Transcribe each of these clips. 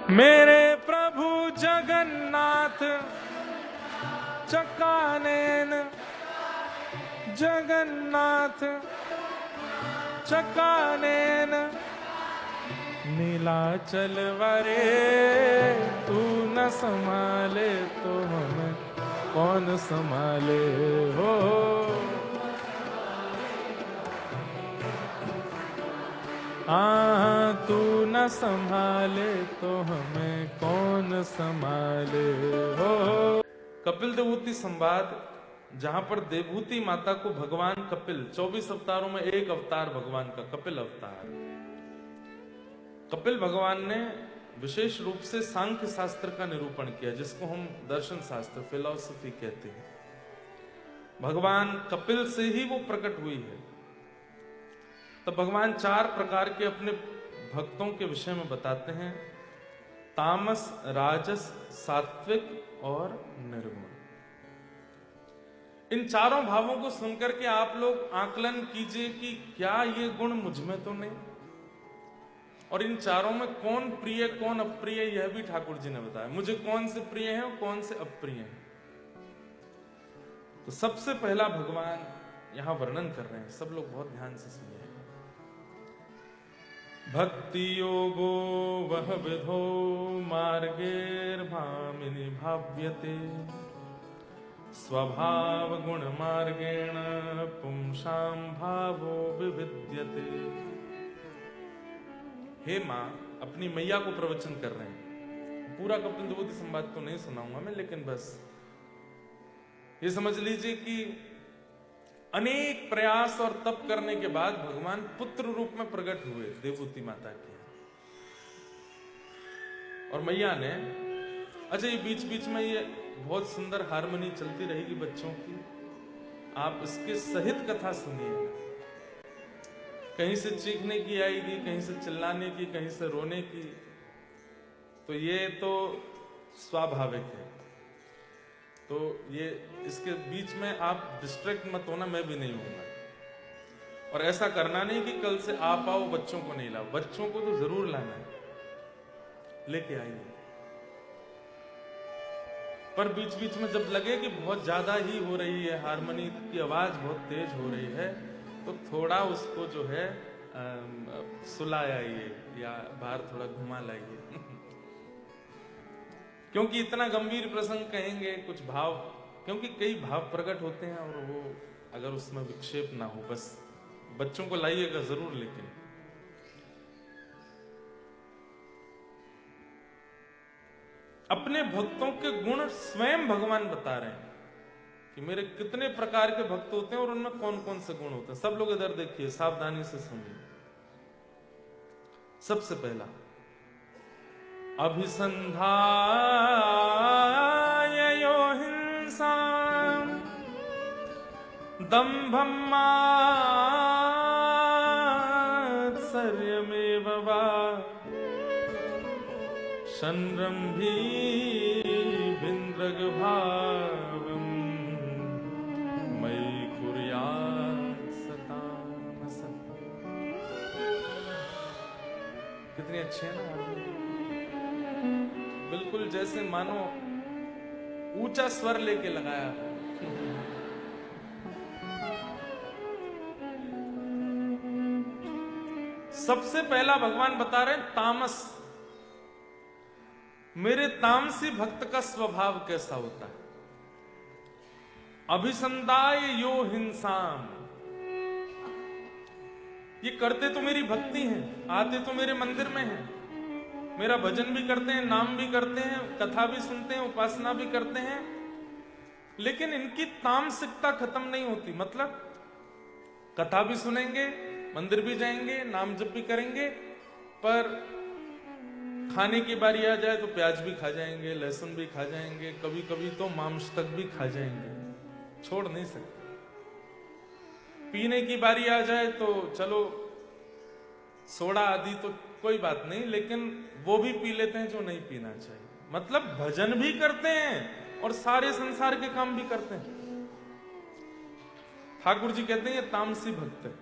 मेरे प्रभु जगन्नाथ चकानयन, जगन्नाथ चकानयन, नीलाचल वरे तू न संभाले तो हमें कौन संभाले हो। हाँ तू न संभाले तो हमें कौन संभाले हो। कपिल देवहूति संवाद, जहां पर देवहूति माता को भगवान कपिल 24 अवतारों में एक अवतार भगवान का कपिल अवतार। कपिल भगवान ने विशेष रूप से सांख्य शास्त्र का निरूपण किया, जिसको हम दर्शन शास्त्र फिलॉसफी कहते हैं। भगवान कपिल से ही वो प्रकट हुई है। तो भगवान 4 प्रकार के अपने भक्तों के विषय में बताते हैं, तामस, राजस, सात्विक और निर्गुण। इन चारों भावों को सुनकर के आप लोग आकलन कीजिए कि क्या ये गुण मुझ में तो नहीं, और इन चारों में कौन प्रिय कौन अप्रिय, यह भी ठाकुर जी ने बताया। मुझे कौन से प्रिय है और कौन से अप्रिय है। तो सबसे पहला भगवान यहां वर्णन कर रहे हैं, सब लोग बहुत ध्यान से सुनिए। भक्ति योगो वह विधो मार्गेर्भामिनी भाव्यते, स्वभाव गुण मार्गेण पुंसां भावो विविद्यते। हे मां, अपनी मैया को प्रवचन कर रहे हैं। पूरा कपिल देवहूति संवाद तो नहीं सुनाऊंगा मैं, लेकिन बस ये समझ लीजिए कि अनेक प्रयास और तप करने के बाद भगवान पुत्र रूप में प्रकट हुए देवहूति माता के। और मैया ने, अच्छा ये बीच बीच में ये बहुत सुंदर हारमोनी चलती रहेगी बच्चों की, आप इसके सहित कथा सुनिए। कहीं से चीखने की आएगी, कहीं से चिल्लाने की, कहीं से रोने की, तो ये तो स्वाभाविक है। तो ये इसके बीच में आप डिस्ट्रैक्ट मत होना, मैं भी नहीं हूंगा। और ऐसा करना नहीं कि कल से आप आओ बच्चों को नहीं लाओ, बच्चों को तो जरूर लाना है, लेके आइए। पर बीच बीच में जब लगे कि बहुत ज्यादा ही हो रही है, हारमोनी की आवाज बहुत तेज हो रही है, तो थोड़ा उसको जो है सुला आइए या बाहर थोड़ा घुमा लाइए। क्योंकि इतना गंभीर प्रसंग कहेंगे, कुछ भाव, क्योंकि कई भाव प्रकट होते हैं और वो अगर उसमें विक्षेप ना हो, बस बच्चों को लाइएगा जरूर। लेकिन अपने भक्तों के गुण स्वयं भगवान बता रहे हैं कि मेरे कितने प्रकार के भक्त होते हैं और उनमें कौन कौन से गुण होते हैं। सब लोग इधर देखिए, सावधानी से सुनिए। सबसे पहला, अभिसंधाय यो हिंसां दंभं मात्सर्यमेव वा संरम्भीभिन्द्रगभावं मयि कुर्यात् सतामसः। कितनी अच्छी है ना, बिल्कुल जैसे मानो ऊंचा स्वर लेके लगाया। सबसे पहला भगवान बता रहे हैं तामस। मेरे तामसी भक्त का स्वभाव कैसा होता है। अभिसंदाय यो हिंसाम, ये करते तो मेरी भक्ति हैं, आते तो मेरे मंदिर में हैं, मेरा भजन भी करते हैं, नाम भी करते हैं, कथा भी सुनते हैं, उपासना भी करते हैं, लेकिन इनकी तामसिकता खत्म नहीं होती। मतलब कथा भी सुनेंगे, मंदिर भी जाएंगे, नाम जप भी करेंगे, पर खाने की बारी आ जाए तो प्याज भी खा जाएंगे, लहसुन भी खा जाएंगे, कभी कभी तो मांस तक भी खा जाएंगे, छोड़ नहीं सकते। पीने की बारी आ जाए तो चलो सोडा आदि तो कोई बात नहीं, लेकिन वो भी पी लेते हैं जो नहीं पीना चाहिए। मतलब भजन भी करते हैं और सारे संसार के काम भी करते हैं। ठाकुर जी कहते हैं ये तामसी भक्त है।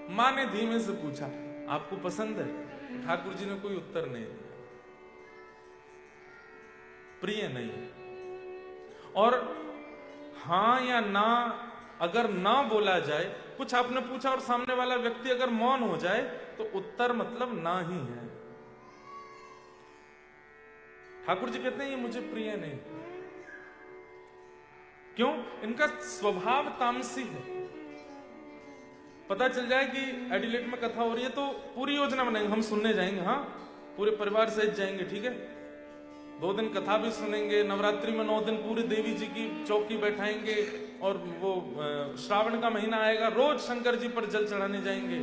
माँ ने धीमे से पूछा आपको पसंद है? ठाकुर जी ने कोई उत्तर नहीं दिया। प्रिय नहीं है। और हां या ना अगर ना बोला जाए, कुछ आपने पूछा और सामने वाला व्यक्ति अगर मौन हो जाए तो उत्तर मतलब ना ही है। ठाकुर जी कहते हैं ये मुझे प्रिय नहीं। क्यों? इनका स्वभाव तामसी है। पता चल जाए कि एडिलेट में कथा हो रही है तो पूरी योजना बनाएंगे, हम सुनने जाएंगे, हाँ पूरे परिवार सहित जाएंगे, ठीक है, 2 दिन कथा भी सुनेंगे, नवरात्रि में 9 दिन पूरी देवी जी की चौकी बैठाएंगे, और वो श्रावण का महीना आएगा रोज शंकर जी पर जल चढ़ाने जाएंगे।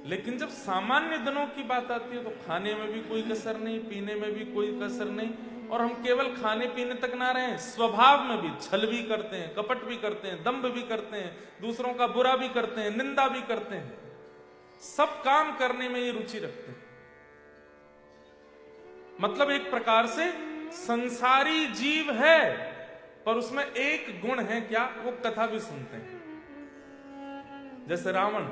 लेकिन जब सामान्य दिनों की बात आती है तो खाने में भी कोई कसर नहीं, पीने में भी कोई कसर नहीं, और हम केवल खाने पीने तक ना रहे, स्वभाव में भी छल भी करते हैं, कपट भी करते हैं, दंभ भी करते हैं, दूसरों का बुरा भी करते हैं, निंदा भी करते हैं, सब काम करने में ये रुचि रखते हैं। मतलब एक प्रकार से संसारी जीव है, पर उसमें एक गुण है, क्या? वो कथा भी सुनते हैं। जैसे रावण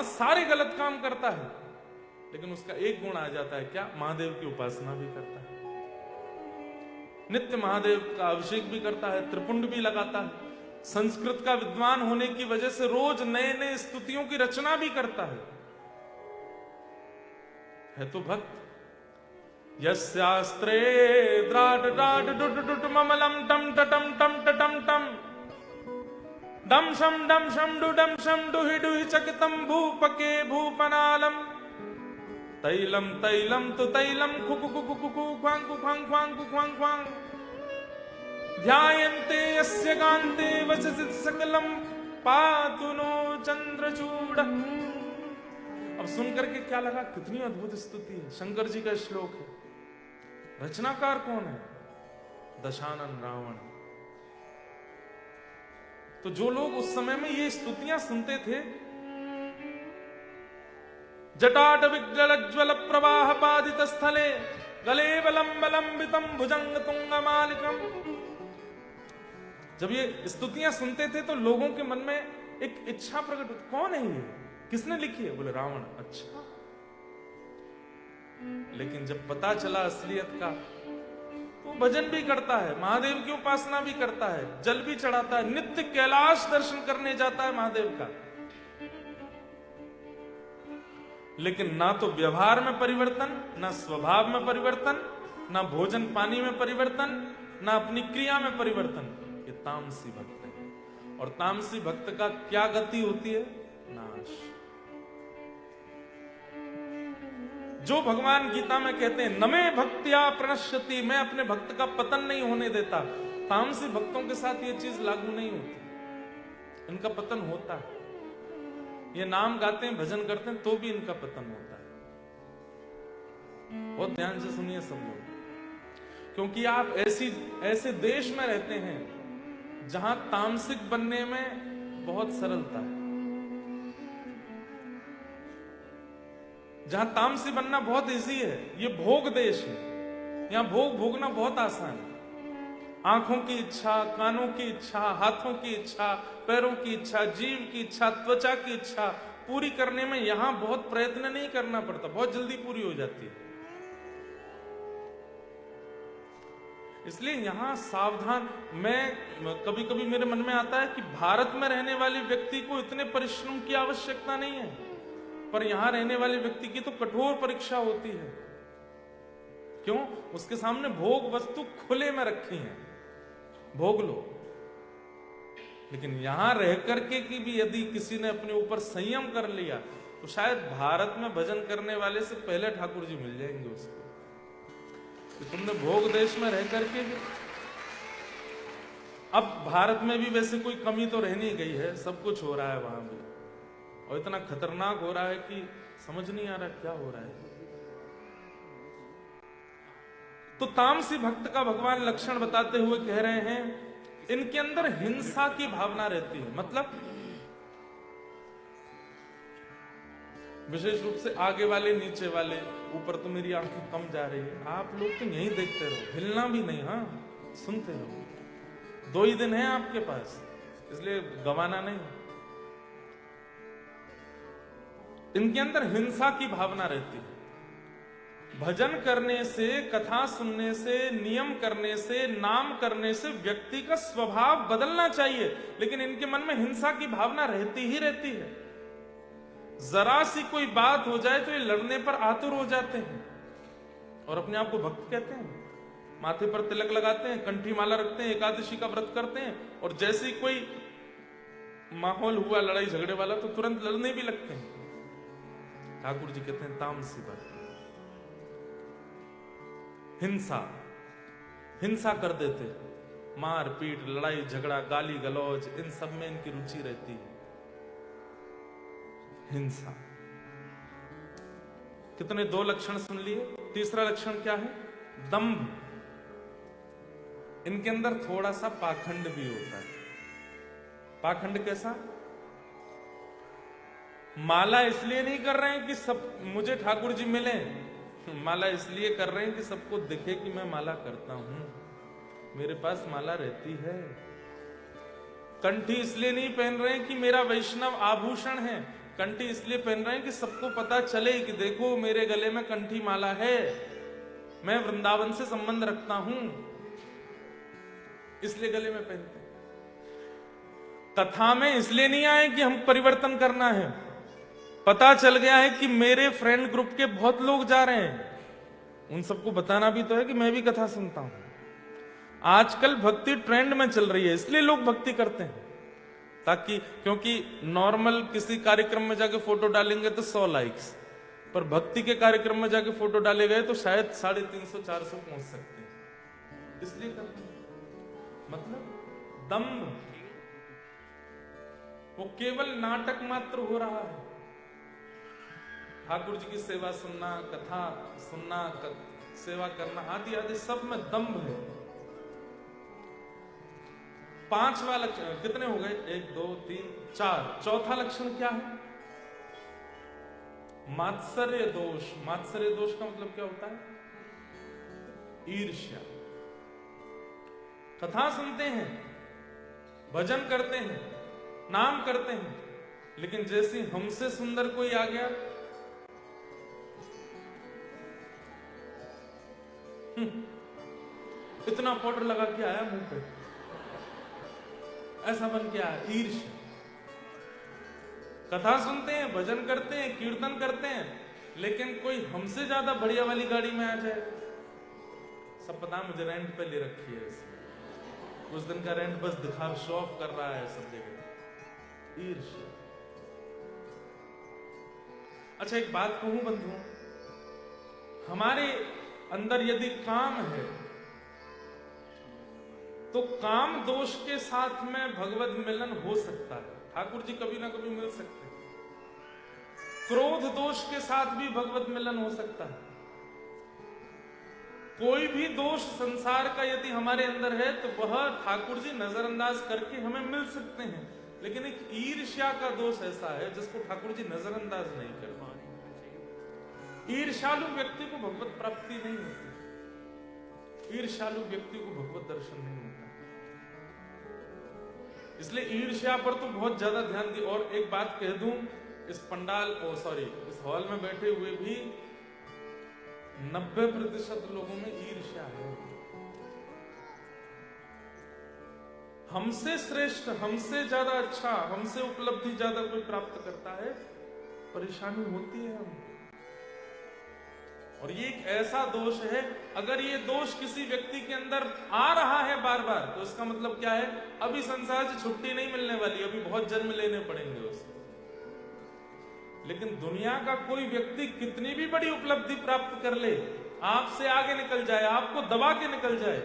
सारे गलत काम करता है, लेकिन उसका एक गुण आ जाता है, क्या? महादेव की उपासना भी करता है, नित्य महादेव का अभिषेक भी करता है, त्रिपुंड भी लगाता है, संस्कृत का विद्वान होने की वजह से रोज नए नए स्तुतियों की रचना भी करता है तो भक्त। यस्यास्त्रे द्राट डाट डुट डुट ममलम टम टटम टम टटम टम डम शम डुहि डुहि चकितम भूपके भूपनालम तैलम तैलम तु तैलम खुकु खुकु खुकु ख्वांग ख्वांग ख्वांग ख्वांग ख्वांग ध्यायन्ते यस्य कान्ते वचसि सकलम पातु नो चंद्रचूड। अब सुन करके क्या लगा? कितनी अद्भुत स्तुति है, शंकर जी का श्लोक है। रचनाकार कौन है? दशानन रावण। तो जो लोग उस समय में ये स्तुतियां सुनते थे, जटाट विज्जल प्रवाह पादित स्थले गले बलंबितम भुजंग तुंग मालिकम, जब ये स्तुतियां सुनते थे तो लोगों के मन में एक इच्छा प्रकट होती, कौन है ये, किसने लिखी है? बोले रावण। अच्छा, लेकिन जब पता चला असलियत का तो भजन भी करता है, महादेव की उपासना भी करता है, जल भी चढ़ाता है, नित्य कैलाश दर्शन करने जाता है महादेव का। लेकिन ना तो व्यवहार में परिवर्तन, ना स्वभाव में परिवर्तन, ना भोजन पानी में परिवर्तन, ना अपनी क्रिया में परिवर्तन। ये तामसी भक्त है। और तामसी भक्त का क्या गति होती है? नाश। जो भगवान गीता में कहते हैं नमे भक्त्या प्रणश्यति, मैं अपने भक्त का पतन नहीं होने देता, तामसी भक्तों के साथ ये चीज लागू नहीं होती, इनका पतन होता है। ये नाम गाते हैं, भजन करते हैं, तो भी इनका पतन होता है। बहुत ध्यान से सुनिए सब लोग, क्योंकि आप ऐसे देश में रहते हैं जहां तामसिक बनने में बहुत सरलता है, जहां तामसी बनना बहुत इजी है। ये भोग देश है, यहां भोग भोगना बहुत आसान है। आंखों की इच्छा, कानों की इच्छा, हाथों की इच्छा, पैरों की इच्छा, जीव की इच्छा, त्वचा की इच्छा पूरी करने में यहां बहुत प्रयत्न नहीं करना पड़ता, बहुत जल्दी पूरी हो जाती है। इसलिए यहां सावधान। मैं कभी कभी मेरे मन में आता है कि भारत में रहने वाले व्यक्ति को इतने परिश्रम की आवश्यकता नहीं है, पर यहां रहने वाले व्यक्ति की तो कठोर परीक्षा होती है। क्यों? उसके सामने भोग वस्तु खुले में रखी है, भोग लो। लेकिन यहां रह करके कि भी यदि किसी ने अपने ऊपर संयम कर लिया तो शायद भारत में भजन करने वाले से पहले ठाकुर जी मिल जाएंगे उसको, कि तुमने भोग देश में रह करके भी। अब भारत में भी वैसे कोई कमी तो रहनी गई है, सब कुछ हो रहा है वहां भी, और इतना खतरनाक हो रहा है कि समझ नहीं आ रहा क्या हो रहा है। तो तामसी भक्त का भगवान लक्षण बताते हुए कह रहे हैं, इनके अंदर हिंसा की भावना रहती है। मतलब विशेष रूप से आगे वाले नीचे वाले, ऊपर तो मेरी आंखें कम जा रही है, आप लोग तो यहीं देखते रहो, हिलना भी नहीं, हाँ सुनते रहो। 2 ही दिन है आपके पास, इसलिए गवाना नहीं। इनके अंदर हिंसा की भावना रहती है। भजन करने से, कथा सुनने से, नियम करने से, नाम करने से व्यक्ति का स्वभाव बदलना चाहिए, लेकिन इनके मन में हिंसा की भावना रहती ही रहती है। जरा सी कोई बात हो जाए तो ये लड़ने पर आतुर हो जाते हैं और अपने आप को भक्त कहते हैं। माथे पर तिलक लगाते हैं, कंठी माला रखते हैं, एकादशी का व्रत करते हैं, और जैसे ही कोई माहौल हुआ लड़ाई झगड़े वाला तो तुरंत लड़ने भी लगते हैं। ठाकुर जी कहते हैं तामसी बात, हिंसा कर देते, मार पीट, लड़ाई झगड़ा, गाली गलौज, इन सब में इनकी रुचि रहती है। हिंसा। कितने 2 लक्षण सुन लिए। तीसरा लक्षण क्या है? दंभ। इनके अंदर थोड़ा सा पाखंड भी होता है। पाखंड कैसा? माला इसलिए नहीं कर रहे हैं कि सब मुझे ठाकुर जी मिले, माला इसलिए कर रहे हैं कि सबको दिखे कि मैं माला करता हूं, मेरे पास माला रहती है। कंठी इसलिए नहीं पहन रहे हैं कि मेरा वैष्णव आभूषण है, कंठी इसलिए पहन रहे हैं कि सबको पता चले कि देखो मेरे गले में कंठी माला है, मैं वृंदावन से संबंध रखता हूं, इसलिए गले में पहनते हैं। कथा में इसलिए नहीं आए कि हम परिवर्तन करना है, पता चल गया है कि मेरे फ्रेंड ग्रुप के बहुत लोग जा रहे हैं, उन सबको बताना भी तो है कि मैं भी कथा सुनता हूं। आजकल भक्ति ट्रेंड में चल रही है, इसलिए लोग भक्ति करते हैं, ताकि क्योंकि नॉर्मल किसी कार्यक्रम में जाके फोटो डालेंगे तो 100 लाइक्स, पर भक्ति के कार्यक्रम में जाके फोटो डाले गए तो शायद 350-400 पहुंच सकते हैं, इसलिए करते हैं। मतलब दंभ, वो केवल नाटक मात्र हो रहा है। ठाकुर जी की सेवा सुनना, कथा सुनना, सेवा करना आदि आदि सब में दंभ है। 5वां लक्षण कितने हो गए? 1 2 3 4। चौथा लक्षण क्या है? मात्सर्य दोष। मात्सर्य दोष का मतलब क्या होता है? ईर्ष्या। कथा सुनते हैं, भजन करते हैं, नाम करते हैं, लेकिन जैसे हमसे सुंदर कोई आ गया, इतना पाउडर लगा के आया मुंह पे, ऐसा बन के आया, ईर्ष्या। कथा सुनते हैं, भजन करते हैं, कीर्तन करते हैं, लेकिन कोई हमसे ज्यादा बढ़िया वाली गाड़ी में आ जाए, सब पता मुझे रेंट पे ले रखी है, उस दिन का रेंट बस दिखा, शो ऑफ कर रहा है सब जगह। ईर्ष्या। अच्छा एक बात कहूं बंधुओं, हमारे अंदर यदि काम है तो काम दोष के साथ में भगवत मिलन हो सकता है, ठाकुर जी कभी ना कभी मिल सकते हैं। क्रोध दोष के साथ भी भगवत मिलन हो सकता है। कोई भी दोष संसार का यदि हमारे अंदर है तो वह ठाकुर जी नजरअंदाज करके हमें मिल सकते हैं, लेकिन एक ईर्ष्या का दोष ऐसा है जिसको ठाकुर जी नजरअंदाज नहीं कर पाए। ईर्ष्यालु व्यक्ति को भगवत प्राप्ति नहीं होती, ईर्ष्यालु व्यक्ति को भगवत दर्शन नहीं होता। इसलिए ईर्ष्या पर तो बहुत ज्यादा ध्यान दिया। और एक बात कह दूं, इस पंडाल इस हॉल में बैठे हुए भी 90% लोगों में ईर्ष्या है। हमसे श्रेष्ठ, हमसे ज्यादा अच्छा, हमसे उपलब्धि ज्यादा कोई प्राप्त करता है, परेशानी होती है हमको। और ये एक ऐसा दोष है, अगर ये दोष किसी व्यक्ति के अंदर आ रहा है बार बार, तो इसका मतलब क्या है? अभी संसार से छुट्टी नहीं मिलने वाली, अभी बहुत जन्म लेने पड़ेंगे उसको। लेकिन दुनिया का कोई व्यक्ति कितनी भी बड़ी उपलब्धि प्राप्त कर ले, आपसे आगे निकल जाए, आपको दबा के निकल जाए,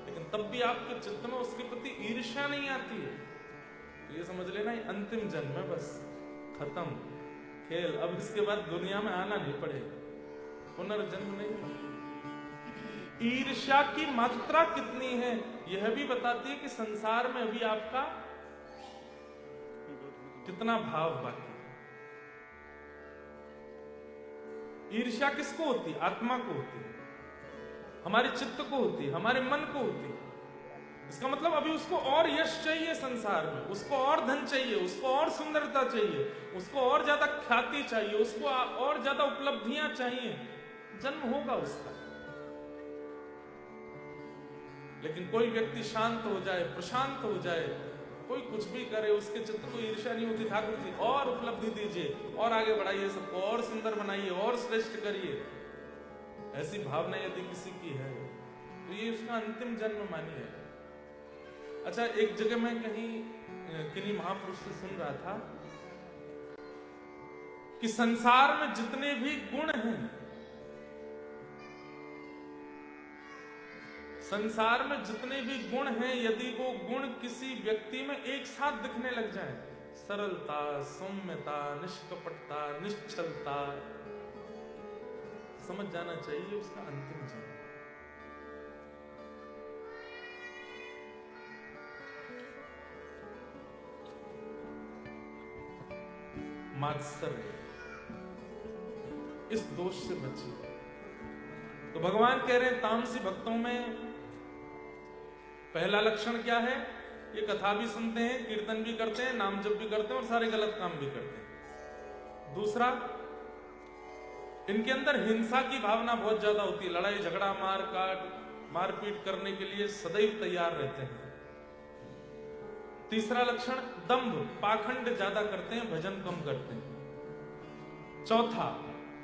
लेकिन तब भी आपके चित्त में उसके प्रति ईर्ष्या नहीं आती है, तो ये समझ लेना ये अंतिम जन्म है, बस खत्म खेल, अब इसके बाद दुनिया में आना नहीं पड़ेगा, पुनर्जन्म नहीं। ईर्ष्या की मात्रा कितनी है यह भी बताती है कि संसार में अभी आपका कितना भाव बाकी है। ईर्ष्या किसको होती है? आत्मा को होती है, हमारे चित्त को होती है, हमारे मन को होती है। इसका मतलब अभी उसको और यश चाहिए संसार में, उसको और धन चाहिए, उसको और सुंदरता चाहिए, उसको और ज्यादा ख्याति चाहिए, उसको और ज्यादा उपलब्धियां चाहिए, जन्म होगा उसका। लेकिन कोई व्यक्ति शांत हो जाए, प्रशांत हो जाए, कोई कुछ भी करे, उसके चित्त को ईर्ष्या नहीं होती। ठाकुर जी और उपलब्धि दीजिए, और आगे बढ़ाइए, सबको और सुंदर बनाइए, और श्रेष्ठ करिए, ऐसी भावना यदि किसी की है तो ये उसका अंतिम जन्म मानिए। अच्छा, एक जगह मैं कहीं किन्हीं महापुरुष से सुन रहा था कि संसार में जितने भी गुण हैं, संसार में जितने भी गुण हैं, यदि वो गुण किसी व्यक्ति में एक साथ दिखने लग जाएं, सरलता, सौम्यता, निष्कपटता, निश्चलता, समझ जाना चाहिए उसका अंतिम जन्म। मात्सर्य, इस दोष से बचिए। तो भगवान कह रहे हैं तामसी भक्तों में पहला लक्षण क्या है? ये कथा भी सुनते हैं, कीर्तन भी करते हैं, नाम जप भी करते हैं और सारे गलत काम भी करते हैं। दूसरा, इनके अंदर हिंसा की भावना बहुत ज्यादा होती है, लड़ाई झगड़ा, मार काट, मारपीट करने के लिए सदैव तैयार रहते हैं। तीसरा लक्षण, दंभ, पाखंड ज्यादा करते हैं, भजन कम करते हैं। चौथा,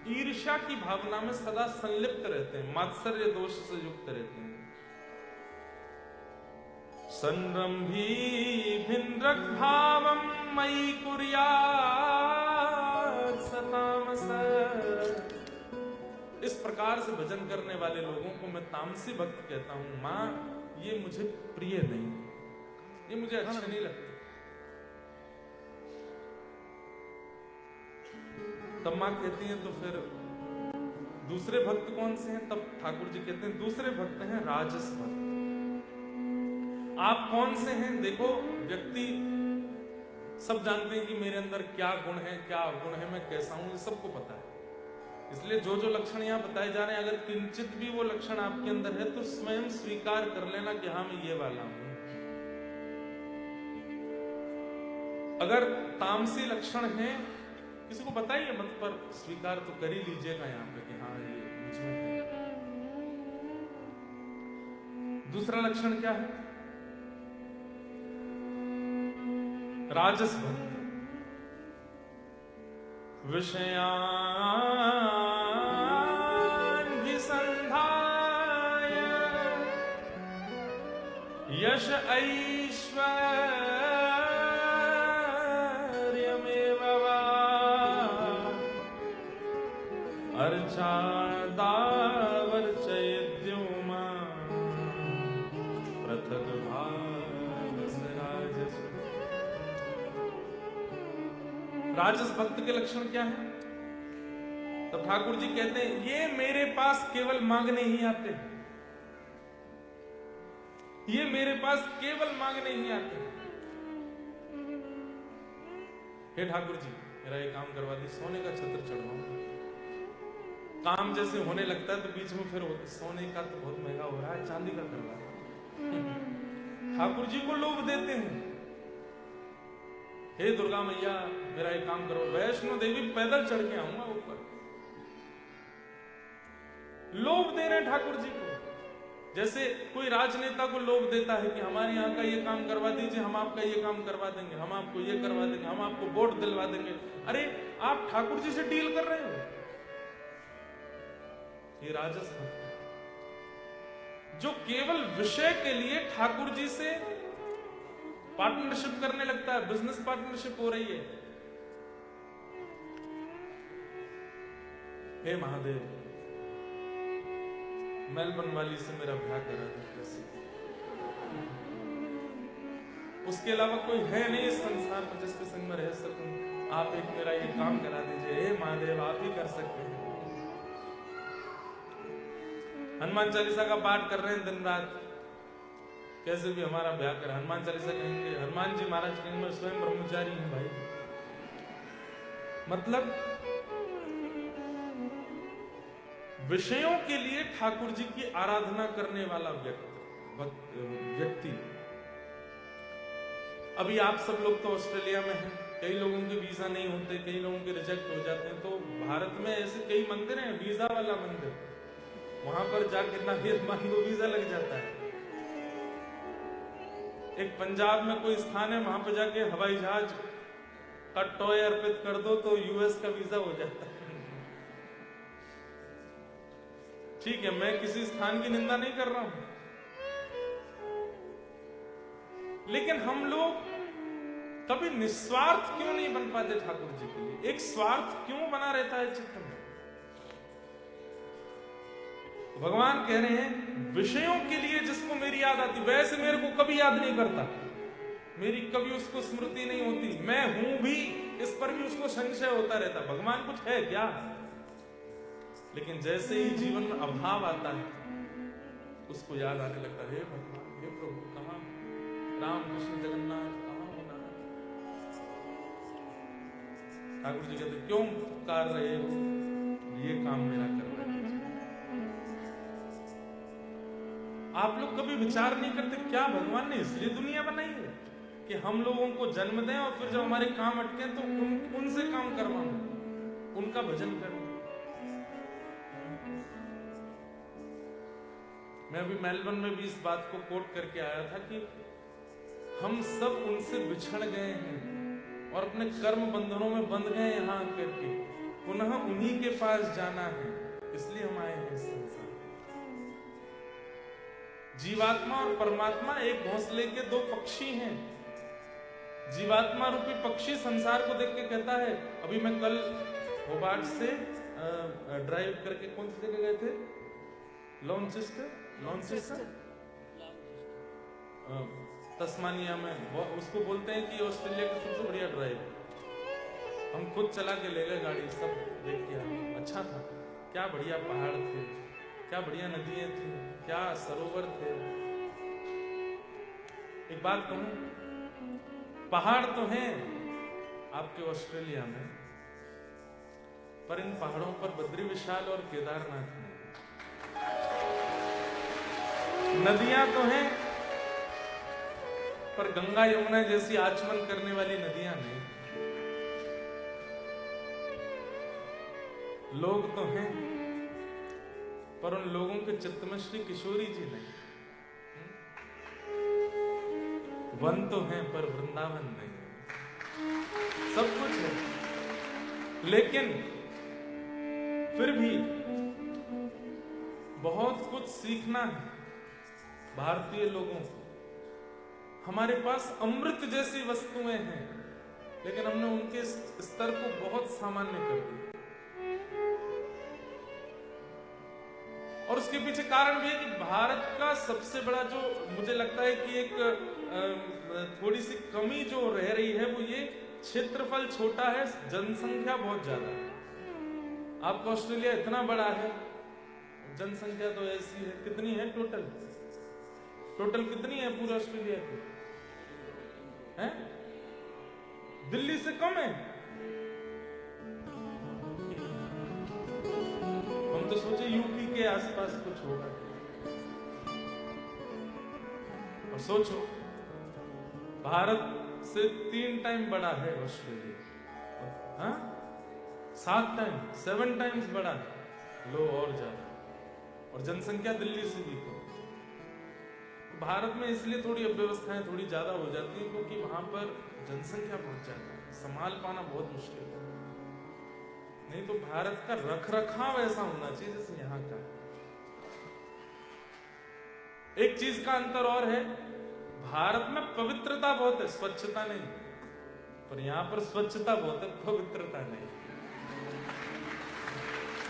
ईर्ष्या की भावना में सदा संलिप्त रहते हैं, मात्सर्य दोष से युक्त रहते हैं। संरंभी भिन्नक भावम मयि कुर्यात् सतामस। इस प्रकार से भजन करने वाले लोगों को मैं तामसी भक्त कहता हूं। मां, ये मुझे प्रिय नहीं, ये मुझे अच्छा नहीं लगता। तब मां कहती हैं तो फिर दूसरे भक्त कौन से हैं? तब ठाकुर जी कहते हैं दूसरे भक्त हैं राजस भक्त। आप कौन से हैं? देखो, व्यक्ति सब जानते हैं कि मेरे अंदर क्या गुण है, क्या अवगुण है, मैं कैसा हूं, ये सबको पता है। इसलिए जो जो लक्षण यहां बताए जा रहे हैं, अगर किंचित भी वो लक्षण आपके अंदर है तो स्वयं स्वीकार कर लेना कि हाँ, मैं ये वाला हूं। अगर तामसी लक्षण है, किसी को बताइए मत, पर स्वीकार तो कर ही लीजिएगा यहां पे कि हाँ, ये मुझ में है। दूसरा लक्षण क्या है? राजस भक्त, विषयान् विसंधाय यश ऐश्वर्यमेव वा अर्चादावर्चयेद्यो मां पृथक् भावस राजस। राजस भक्त के लक्षण क्या है? तब ठाकुर जी कहते हैं ये मेरे पास केवल मांगने ही आते हैं, ये मेरे पास केवल मांगने ही आते हैं। हे ठाकुर जी, मेरा ये काम करवा दी, सोने का छत्र चढ़वाऊंगा। काम जैसे होने लगता है तो बीच में फिर सोने का तो बहुत महंगा हो रहा है, चांदी का करवा। ठाकुर जी को लोभ देते हैं, हे दुर्गा मैया मेरा ये काम करो, वैष्णो देवी पैदल चढ़ के आऊंगा ऊपर। लोभ दे रहे ठाकुर जी को। जैसे कोई राजनेता को लोभ देता है कि हमारे यहाँ का ये काम करवा दीजिए, हम आपका ये काम करवा देंगे, हम आपको ये करवा देंगे, हम आपको वोट दिलवा देंगे। अरे आप ठाकुर जी से डील कर रहे हो। ये राजस भक्त है जो केवल विषय के लिए ठाकुर जी से पार्टनरशिप करने लगता है, बिजनेस पार्टनरशिप हो रही है। हे महादेव, मेलबर्न वाली से मेरा ब्याह करा दो कैसे। उसके अलावा कोई है नहीं इस संसार में जिसके संग में रह सकूं। आप एक मेरा ये काम करा दीजिए। हे महादेव, आप ही कर सकते हैं। हनुमान चालीसा का पाठ कर रहे हैं दिन रात, कैसे भी हमारा ब्याह कर। हनुमान चालीसा कहेंगे, हनुमान जी महाराज कहेंगे मैं स्वयं ब्रह्मचारी हूं भाई। मतलब विषयों के लिए ठाकुर जी की आराधना करने वाला व्यक्ति। अभी आप सब लोग तो ऑस्ट्रेलिया में हैं, कई लोगों के वीजा नहीं होते, कई लोगों के रिजेक्ट हो जाते हैं। तो भारत में ऐसे कई मंदिर हैं, वीजा वाला मंदिर, वहां पर जाके नारियल मान दो वीजा लग जाता है। एक पंजाब में कोई स्थान है, वहां पर जाके हवाई जहाज का टॉय अर्पित कर दो तो यूएस का वीजा हो जाता है। ठीक है, मैं किसी स्थान की निंदा नहीं कर रहा हूं, लेकिन हम लोग कभी निस्वार्थ क्यों नहीं बन पाते ठाकुर जी के लिए? एक स्वार्थ क्यों बना रहता है चित्त में? भगवान कह रहे हैं विषयों के लिए जिसको मेरी याद आती, वैसे मेरे को कभी याद नहीं करता, मेरी कभी उसको स्मृति नहीं होती, मैं हूं भी इस पर भी उसको संशय होता रहता, भगवान कुछ है क्या? लेकिन जैसे ही जीवन में अभाव आता है उसको याद आने लगता है, हे भगवान, हे प्रभु, कहां राम कृष्ण जगन्नाथ, कहां होना? ठाकुर जी कहते क्यों पुकार रहे हो? ये काम मेरा कर रहे हो। आप लोग कभी विचार नहीं करते क्या भगवान ने इसलिए दुनिया बनाई है कि हम लोगों को जन्म दें और फिर जब हमारे काम अटके तो उनसे काम करवाएं, उनका भजन करें। मैं अभी मेलबर्न में भी इस बात को कोट करके आया था कि हम सब उनसे बिछड़ गए हैं और अपने कर्म बंधनों में बंध गए यहां आकर के, पुनः उन्हीं के पास जाना है, इसलिए हम आए हैं इस संसार। जीवात्मा और परमात्मा एक घोंसले के दो पक्षी हैं। जीवात्मा रूपी पक्षी संसार को देख के कहता है, अभी मैं कल होबार्ट से ड्राइव करके कौन सी जगह गए थे? लॉन्चेस्टर तस्मानिया में, उसको बोलते हैं कि ऑस्ट्रेलिया का सबसे बढ़िया ड्राइव। हम खुद चला के ले गए गाड़ी, सब देख के आए, अच्छा था, क्या बढ़िया पहाड़ थे, क्या बढ़िया नदियां थी, क्या सरोवर थे। एक बात कहूं, पहाड़ तो हैं आपके ऑस्ट्रेलिया में, पर इन पहाड़ों पर बद्री विशाल और केदारनाथ नहीं। नदियां तो हैं, पर गंगा यमुना जैसी आचमन करने वाली नदियां नहीं। लोग तो हैं, पर उन लोगों के चित्त में श्री किशोरी जी नहीं। वन तो हैं, पर वृंदावन नहीं। सब कुछ है, लेकिन फिर भी बहुत कुछ सीखना है भारतीय लोगों को। हमारे पास अमृत जैसी वस्तुएं हैं, लेकिन हमने उनके स्तर को बहुत सामान्य कर दिया। और उसके पीछे कारण भी है कि भारत का सबसे बड़ा जो मुझे लगता है कि एक थोड़ी सी कमी जो रह रही है वो ये, क्षेत्रफल छोटा है, जनसंख्या बहुत ज्यादा है। आपका ऑस्ट्रेलिया इतना बड़ा है, जनसंख्या तो ऐसी है, कितनी है टोटल कितनी है पूरे ऑस्ट्रेलिया की? हैं? दिल्ली से कम है। हम तो सोचे यूपी के आसपास कुछ होगा। और सोचो, भारत से 3 टाइम बड़ा है ऑस्ट्रेलिया, हाँ 7 टाइम्स बड़ा है, लो और ज्यादा, और जनसंख्या दिल्ली से भी कम। भारत में इसलिए थोड़ी अव्यवस्थाएं थोड़ी ज्यादा हो जाती है क्योंकि वहां पर जनसंख्या बहुत ज्यादा है, संभाल पाना बहुत मुश्किल है। नहीं तो भारत का रख रखाव ऐसा होना चाहिए जैसे यहाँ का। एक चीज का अंतर और है, भारत में पवित्रता बहुत है, स्वच्छता नहीं, पर यहाँ पर स्वच्छता बहुत है, पवित्रता नहीं।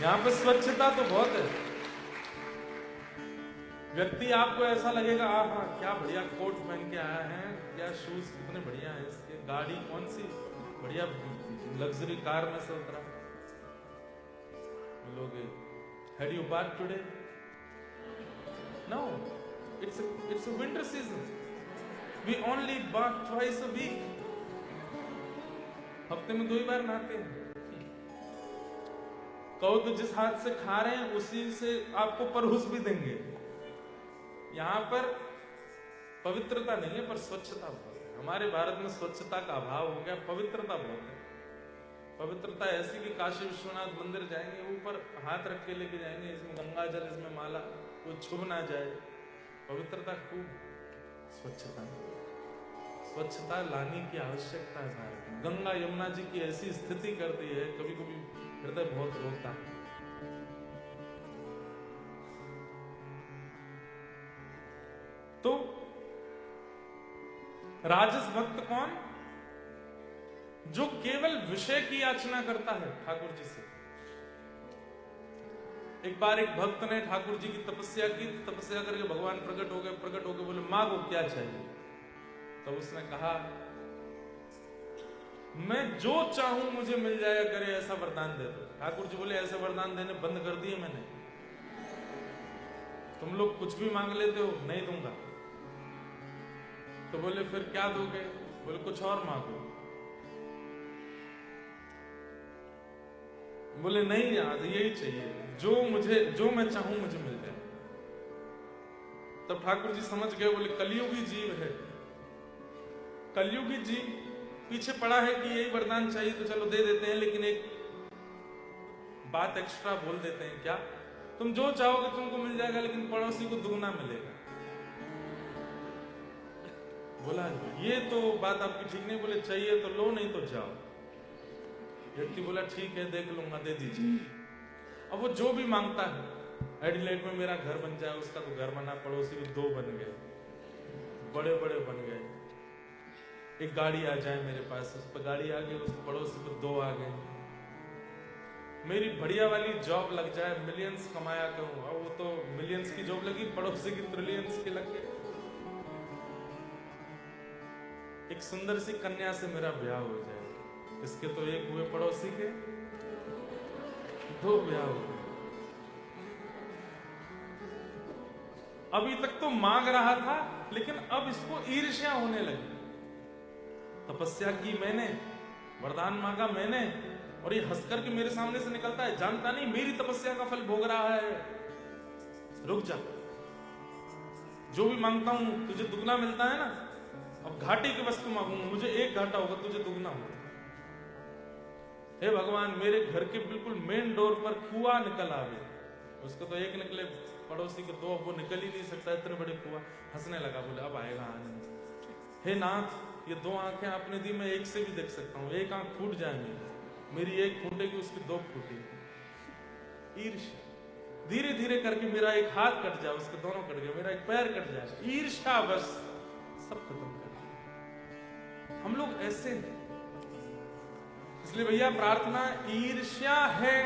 यहाँ पर स्वच्छता तो बहुत है, व्यक्ति आपको ऐसा लगेगा, हाँ क्या बढ़िया कोट पहन के आया है, क्या शूज कितने बढ़िया है इसके, गाड़ी कौन सी बढ़िया लग्जरी कार में से उतरा। लोग, had you bath today? No, it's a winter season. We only bath twice a week. हफ्ते में 2 ही बार नहाते हैं। कहो तो जिस हाथ से खा रहे हैं उसी से आपको परहुस भी देंगे। यहां पर पवित्रता नहीं है, पर स्वच्छता बहुत है। हमारे भारत में स्वच्छता का अभाव हो गया, पवित्रता बहुत है। पवित्रता ऐसी कि काशी विश्वनाथ मंदिर जाएंगे, ऊपर हाथ रख के लेके जाएंगे, इसमें गंगा जल, इसमें माला, कोई छुप ना जाए। पवित्रता खूब, स्वच्छता लाने की आवश्यकता है भारत में। गंगा यमुना जी की ऐसी स्थिति कर दी है, कभी कभी हृदय बहुत रोता है। तो राजस भक्त कौन? जो केवल विषय की याचना करता है ठाकुर जी से। एक बार एक भक्त ने ठाकुर जी की तपस्या की, तपस्या करके भगवान प्रकट हो गए, बोले मांगो क्या चाहिए। तब उसने कहा मैं जो चाहूं मुझे मिल जाया करे, ऐसा वरदान दे दो। ठाकुर जी बोले ऐसे वरदान देने बंद कर दिए मैंने, तुम लोग कुछ भी मांग लेते हो, नहीं दूंगा। तो बोले फिर क्या दोगे? बोले कुछ और मांगो। बोले नहीं यार यही चाहिए, जो मैं चाहूं मुझे मिल जाए। तब ठाकुर जी समझ गए, बोले कलयुगी जीव है, कलयुगी जीव पीछे पड़ा है कि यही वरदान चाहिए तो चलो दे देते हैं, लेकिन एक बात एक्स्ट्रा बोल देते हैं। क्या? तुम जो चाहोगे तुमको मिल जाएगा, लेकिन पड़ोसी को दुगना मिलेगा। बोला ये तो बात आपकी ठीक नहीं। बोले चाहिए तो लो, नहीं तो जाओ। व्यक्ति बोला ठीक है देख लूंगा, दे दीजिए। अब वो जो भी मांगता है, एडिलेड में मेरा घर बन जाए, उसका तो घर बना, पड़ोसी को 2 बन गए, बड़े बड़े बन गए। एक गाड़ी आ जाए मेरे पास, उस पर गाड़ी आ गई, उस पड़ोसी को 2 आ गए। मेरी बढ़िया वाली जॉब लग जाए, मिलियंस कमाया करूं। अब वो तो मिलियंस की जॉब लगी, पड़ोसी की ट्रिलियंस की लग गई। एक सुंदर सी कन्या से मेरा ब्याह हो जाए, इसके तो 1 हुए, पड़ोसी के 2 ब्याह हो गए। अभी तक तो मांग रहा था, लेकिन अब इसको ईर्ष्या होने लगी। तपस्या की मैंने, वरदान मांगा मैंने, और ये हंसकर के मेरे सामने से निकलता है, जानता नहीं मेरी तपस्या का फल भोग रहा है। रुक जा, जो भी मांगता हूं तुझे दुगना मिलता है ना। अब घाटी की वस्तु मांगूंगा, मुझे 1 घाटा होगा, तुझे दुगना होगा। हे भगवान, मेरे घर के बिल्कुल मेन डोर पर कुआं निकल आवे, उसको तो 1 निकले, पड़ोसी के 2, वो निकल ही नहीं सकता, इतने बड़े कुआं। हंसने लगा, बोले अब आएगा आनंद। हे नाथ, ये 2 आंखें आपने दी, मैं 1 से भी देख सकता हूँ। 1 आंख फूट जाए मेरी 1 फूटेगी, उसकी 2 फूटेगी। ईर्ष्या धीरे धीरे करके मेरा 1 हाथ कट जाए, उसके दोनों कट गए, मेरा 1 पैर कट जाए। ईर्ष्या बस सब खत्म कर दिया। हम लोग ऐसे हैं। इसलिए भैया प्रार्थना ईर्ष्या है,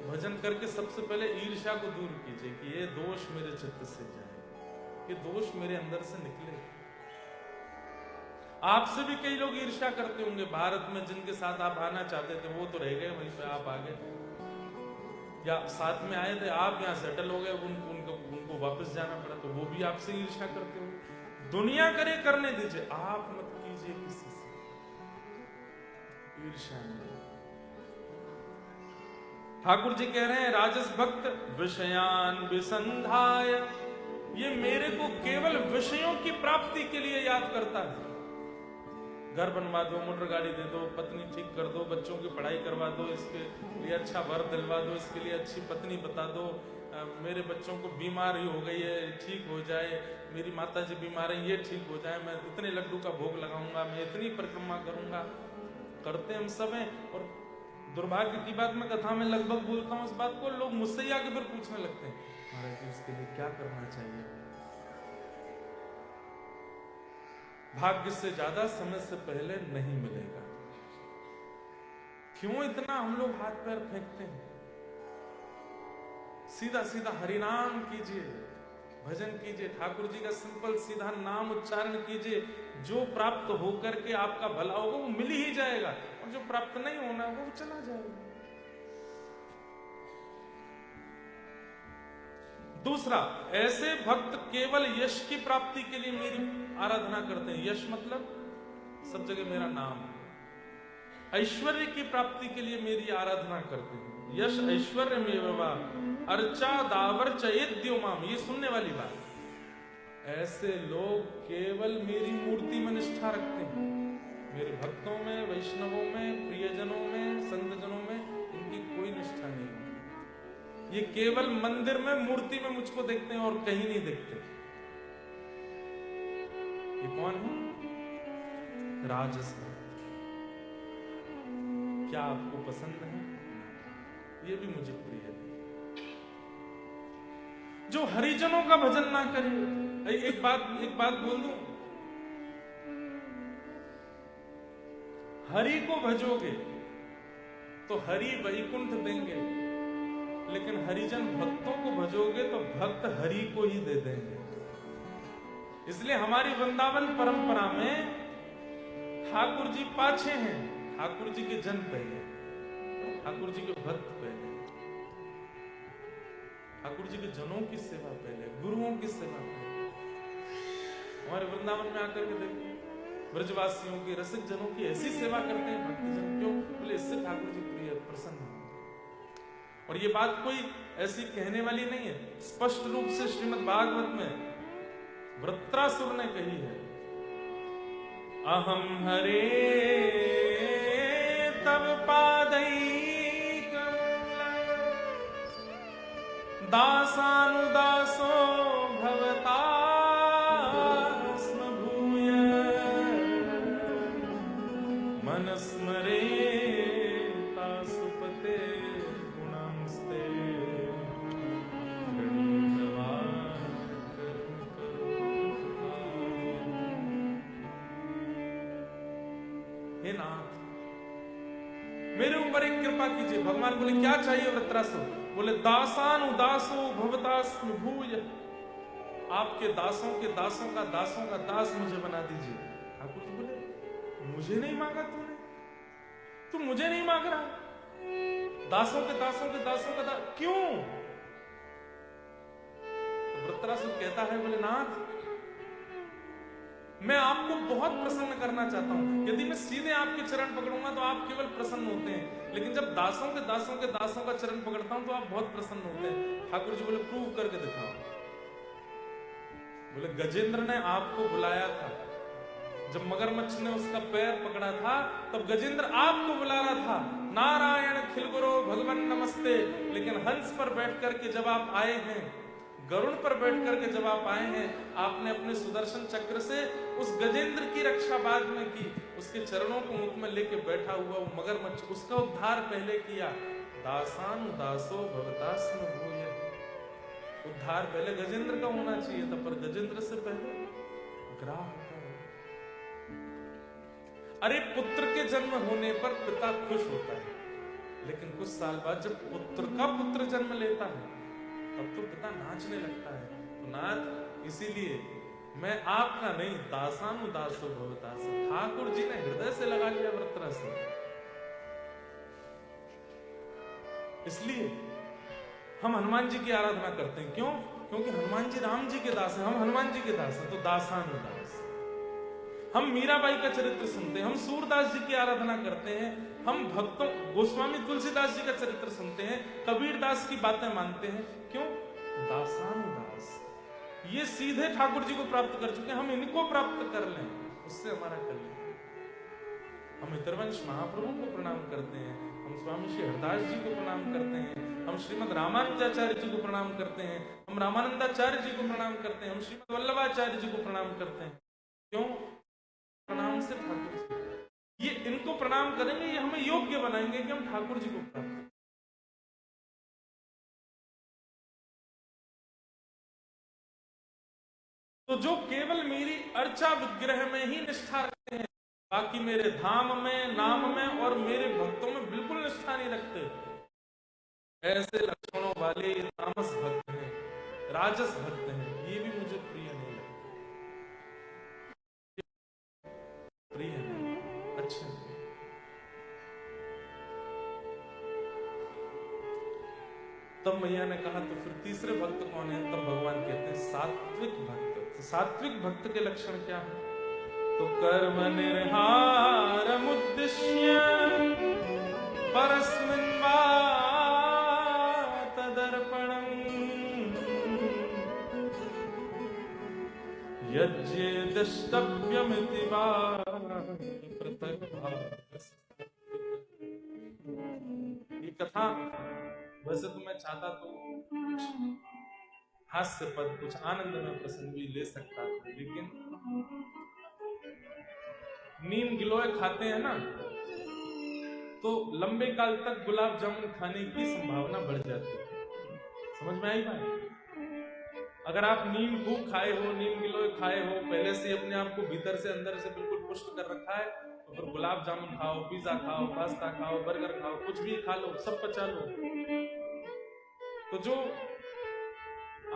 भजन करके सबसे पहले ईर्ष्या को दूर कीजिए कि ये दोष मेरे चित्त से जाए, ये दोष मेरे अंदर से निकले। आपसे भी कई लोग ईर्ष्या करते होंगे। भारत में जिनके साथ आप आना चाहते थे वो तो रह गए, वहीं पे आप आ गए, या साथ में आए थे आप, यहाँ सेटल हो गए, उनको वापस जाना पड़ा, तो वो भी आपसे ईर्ष्या करते होंगे। दुनिया करे करने दीजिए, आप मत कीजिए किसी से ईर्ष्या नहीं। ठाकुर जी कह रहे हैं राजस भक्त विषयान विसंधाय, ये मेरे को केवल विषयों की प्राप्ति के लिए याद करता है। घर बनवा दो, मोटर गाड़ी दे दो, पत्नी ठीक कर दो, बच्चों की पढ़ाई करवा दो, इसके लिए अच्छा वर दिलवा दो, इसके लिए अच्छी पत्नी बता दो, मेरे बच्चों को बीमारी हो गई है ठीक हो जाए, मेरी माता जी बीमार है ये ठीक हो जाए, मैं इतने लड्डू का भोग लगाऊंगा, मैं इतनी परिक्रमा करूंगा। करते हम सब हैं। और दुर्भाग्य की बात, मैं कथा में लगभग बोलता हूँ इस बात को, लोग मुझसे ही आके फिर पूछने लगते हैं महाराज जी उसके लिए क्या करना चाहिए। भाग्य से ज्यादा समय से पहले नहीं मिलेगा। क्यों इतना हम लोग हाथ पैर फेंकते हैं? सीधा सीधा हरिनाम कीजिए, भजन कीजिए, ठाकुर जी का सिंपल सीधा नाम उच्चारण कीजिए। जो प्राप्त होकर के आपका भला होगा वो मिल ही जाएगा, और जो प्राप्त नहीं होना वो चला जाएगा। दूसरा, ऐसे भक्त केवल यश की प्राप्ति के लिए मेरी आराधना करते हैं। यश मतलब सब जगह मेरा नाम है। ऐश्वर्य की प्राप्ति के लिए मेरी आराधना करते हैं। यश ऐश्वर्य में अर्चा दावर चेद्योमाम, ये सुनने वाली बात। ऐसे लोग केवल मेरी मूर्ति में निष्ठा रखते हैं। मेरे भक्तों में, वैष्णवों में, प्रियजनों में, संतजनों में इनकी कोई निष्ठा नहीं है। ये केवल मंदिर में मूर्ति में मुझको देखते हैं और कहीं नहीं देखते। ये कौन है? राजस भक्त। क्या आपको पसंद है? ये भी मुझे प्रिय है। जो हरिजनों का भजन ना करे। एक बात बोल दूं, हरि को भजोगे तो हरि वैकुंठ देंगे, लेकिन हरिजन भक्तों को भजोगे तो भक्त हरि को ही दे देंगे। इसलिए हमारी वृंदावन परंपरा में ठाकुर जी पाछे हैं, ठाकुर जी के जन पहले, ठाकुर जी के भक्त पहले, ठाकुर जी के जनों की सेवा पहले, गुरुओं की सेवा पहले। हमारे वृंदावन में आकर के देखिए, ब्रजवासियों की, रसिक जनों की ऐसी सेवा करते हैं भक्तजन। क्यों? बोले इससे ठाकुर जी प्रिय प्रसन्न हैं। और ये बात कोई ऐसी कहने वाली नहीं है, स्पष्ट रूप से श्रीमद् भागवत में वृत्रासुर ने कही है, अहम हरे तब पादैक दासानुदासो भवता स्म भूय मनस्मरे तासुपते गुणांस्ते हे नाथ मेरे ऊपर एक कृपा कीजिए। भगवान बोले क्या चाहिए वृत्रासुर? बोले दासान उदासो भवतास्म भूय, आपके दासों के दासों का दास मुझे बना दीजिए। ठाकुर जी बोले मुझे नहीं मांगा तूने, तू मुझे नहीं मांग रहा, दासों के दास क्यों? तो वृत्रासुर कहता है, बोले नाथ मैं आपको बहुत प्रसन्न करना चाहता हूं। यदि मैं सीधे आपके चरण पकड़ूंगा तो आप केवल प्रसन्न होते हैं, लेकिन जब दासों के दासों का चरण पकड़ता हूं तो आप बहुत प्रसन्न होते हैं। ठाकुर जी बोले प्रूव करके दिखाओ। बोले गजेंद्र ने आपको बुलाया था, जब मगरमच्छ ने उसका पैर पकड़ा था तब गजेंद्र आपको बुला रहा था, नारायण खिलगुरो भगवान नमस्ते। लेकिन हंस पर बैठ करके जब आप आए हैं, गरुड़ पर बैठ करके जब आप आए हैं, आपने अपने सुदर्शन चक्र से उस गजेंद्र की रक्षा बाद में की, उसके चरणों को मुख में लेके बैठा हुआ वो मगरमच्छ, उसका उद्धार पहले किया। दासान दासो भवतास्म भूय, उद्धार पहले गजेंद्र का होना चाहिए था, पर गजेंद्र से पहले ग्राह का। अरे पुत्र के जन्म होने पर पिता खुश होता है, लेकिन कुछ साल बाद जब पुत्र का पुत्र जन्म लेता है तब तो पिता नाचने लगता है। तो नाथ इसीलिए मैं आपका नहीं, दासानुदासो भवतास। ठाकुर जी ने हृदय से लगा लिया वृत्रासुर। इसलिए हम हनुमान जी की आराधना करते हैं। क्यों? क्योंकि हनुमान जी राम जी के दास हैं, हम हनुमान जी के दास हैं, तो दासानुदास। हम मीराबाई का चरित्र सुनते हैं, हम सूरदास जी की आराधना करते हैं, हम भक्तों गोस्वामी तुलसीदास जी का चरित्र सुनते हैं, कबीर दास की बातें मानते हैं। क्यों? दासानुदास। ये सीधे ठाकुर जी को प्राप्त कर चुके हैं, हम इनको प्राप्त कर लें, उससे हमारा कल्याण। हम हितरवंश महाप्रभु को प्रणाम करते हैं, हम स्वामी श्री हरदास जी को प्रणाम करते हैं, हम श्रीमद रामानुजाचार्य जी को प्रणाम करते हैं, हम रामानंदाचार्य जी को प्रणाम करते हैं, हम श्रीमद वल्लभाचार्य जी को प्रणाम करते हैं। क्यों? प्रणाम से ठाकुर जी, ये इनको प्रणाम करेंगे, ये हमें योग्य बनाएंगे कि हम ठाकुर जी को प्राप्त। तो जो केवल मेरी अर्चा विग्रह में ही निष्ठा रखते हैं, बाकी मेरे धाम में, नाम में और मेरे भक्तों में बिल्कुल निष्ठा नहीं रखते, ऐसे लक्षणों वाले तामस भक्त हैं, राजस भक्त हैं, ये भी मुझे प्रिय नहीं लगते, प्रिय नहीं, अच्छे नहीं। तब मैया ने कहा तो फिर तीसरे भक्त कौन है? तब भगवान कहते हैं सात्विक भक्त। तो सात्विक भक्त के लक्षण क्या है? तो कर्म निर्हारम उद्दिश्य परस्मिन् वा तदर्पणम् यज्ञेदष्टव्यमिति वा पृथक् भावस्य। ये कथा वैसे तो मैं चाहता तो हास्य पद, कुछ आनंद में प्रसंग भी ले सकता था, लेकिन नीम गिलोय खाते हैं ना, तो लंबे काल तक गुलाब जामुन खाने की संभावना बढ़ जाती है। समझ में आई बात? अगर आप नीम खूब खाए हो, नीम गिलोय खाए हो, पहले से अपने आप को भीतर से अंदर से बिल्कुल पुष्ट कर रखा है, तो फिर गुलाब जामुन खाओ, पिज्जा खाओ, पास्ता खाओ, बर्गर खाओ, कुछ भी खा लो, सब पचा लो, तो जो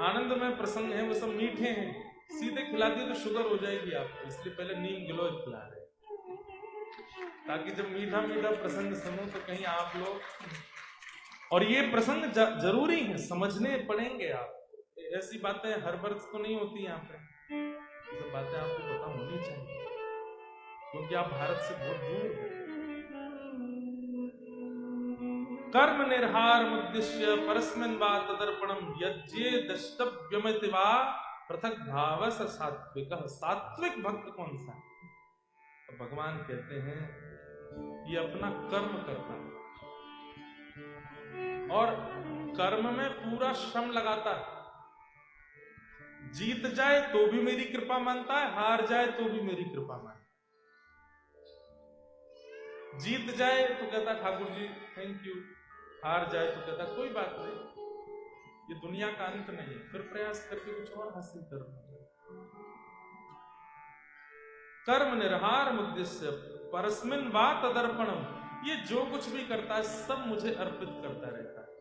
आनंद में प्रसंग है वो सब मीठे हैं, सीधे खिला दिए तो शुगर हो जाएगी आपको, इसलिए पहले नीम गिलोय खिला रहे, ताकि जब मीठा मीठा प्रसंग सुनो तो कहीं आप लोग, और ये प्रसंग जरूरी है, समझने पड़ेंगे आप, ऐसी बातें हर वर्ष तो नहीं होती यहाँ पे, ये सब बातें आपको पता होनी चाहिए, क्योंकि आप भारत से बहुत दूर हो। कर्म निर्हार उद्देश्य परस्मिन् वा तदर्पणम यज्ञेदष्टव्यमिति वा पृथक् भावस सात्विकः। सात्विक भक्त कौन सा है? तो भगवान कहते हैं ये अपना कर्म करता है और कर्म में पूरा श्रम लगाता है, जीत जाए तो भी मेरी कृपा मानता है, हार जाए तो भी मेरी कृपा मानता है। जीत जाए तो कहता ठाकुर जी थैंक यू, हार जाए तो कहता कोई बात नहीं, ये दुनिया का अंत नहीं, फिर प्रयास करके कुछ और हासिल करना। कर्म निर्हार उद्देश्य परस्मिन् वा तदर्पणम, ये जो कुछ भी करता है सब मुझे अर्पित करता रहता है।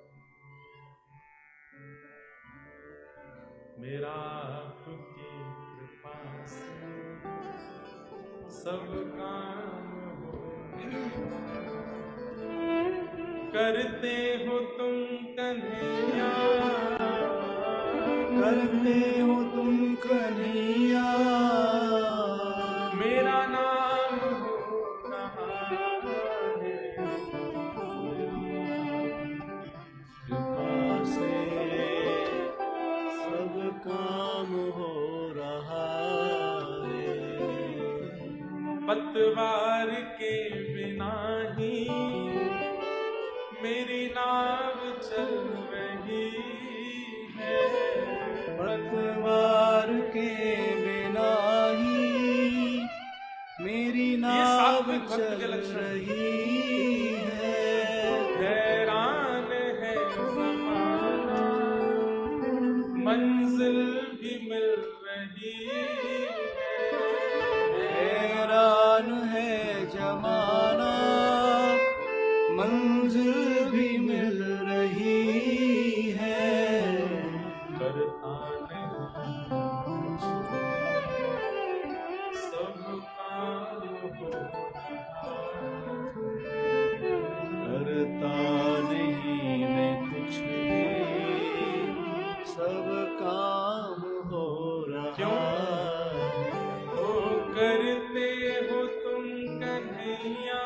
मेरा आपकी कृपा से सब काम हो, करते हो तुम कन्हैया, करते हो तुम कन्हैया, मेरा नाम हो रहा है, कृपा से सब काम हो रहा है। पतवार के बिना ही मेरी नाव चल रही है, पतवार के बिना ही मेरी नाव चल रही है। हैरान है ज़माना मंजिल भी मिल रही है, हैरान है जमाना मंजिल भी मिल रही है। करता नहीं सब काम हो रहा, करता नहीं मैं कुछ भी, सब काम हो रहा। ओ करते हो तुम कन्हैया,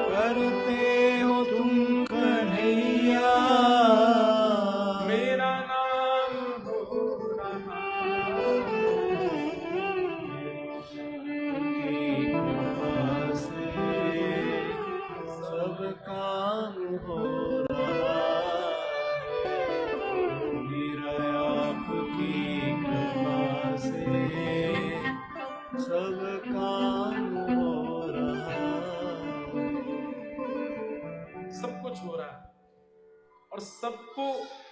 करते हो तुम कन्हैया, मेरा नाम हो रहा, की कृपा से सब काम हो रहा है। मेरा आपकी कृपा से सब काम हो रहा है। सब कुछ हो रहा है और सबको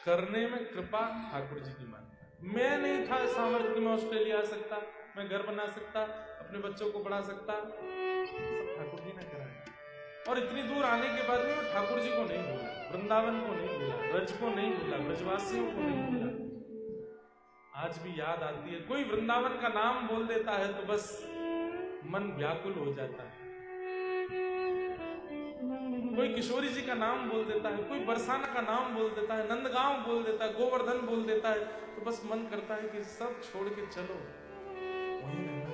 करने में कृपा ठाकुर जी की मानता है। मैं नहीं था सामर्थ्य कि मैं ऑस्ट्रेलिया आ सकता, मैं घर बना सकता, अपने बच्चों को पढ़ा सकता, सब ठाकुर जी ने कराया। और इतनी दूर आने के बाद में ठाकुर जी को नहीं भूला, वृंदावन को नहीं भूला, ब्रज को नहीं भूला, ब्रजवासियों को नहीं भूला। आज भी याद आती है, कोई वृंदावन का नाम बोल देता है तो बस मन व्याकुल हो जाता है। कोई किशोरी जी का नाम बोल देता है, कोई बरसाना का नाम बोल देता है, नंदगांव बोल देता है, गोवर्धन बोल देता है, तो बस मन करता है कि सब छोड़ के चलो वहीं रहना।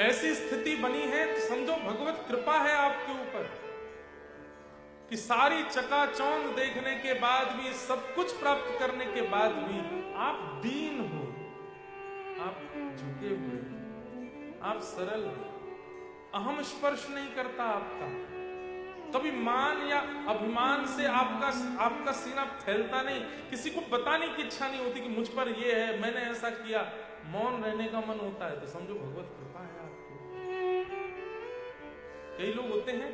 ऐसी स्थिति बनी है तो समझो भगवत कृपा है आपके ऊपर कि सारी चकाचौंध देखने के बाद भी, सब कुछ प्राप्त करने के बाद भी आप दीन हो, आप झुके हुए हो, आप सरल हो, अहम स्पर्श नहीं करता आपका, कभी मान या अभिमान से आपका सीना फैलता नहीं, किसी को बताने की इच्छा नहीं होती कि मुझ पर ये है, मैंने ऐसा किया, मौन रहने का मन होता है तो समझो भगवत कृपा है आपको। कई लोग होते हैं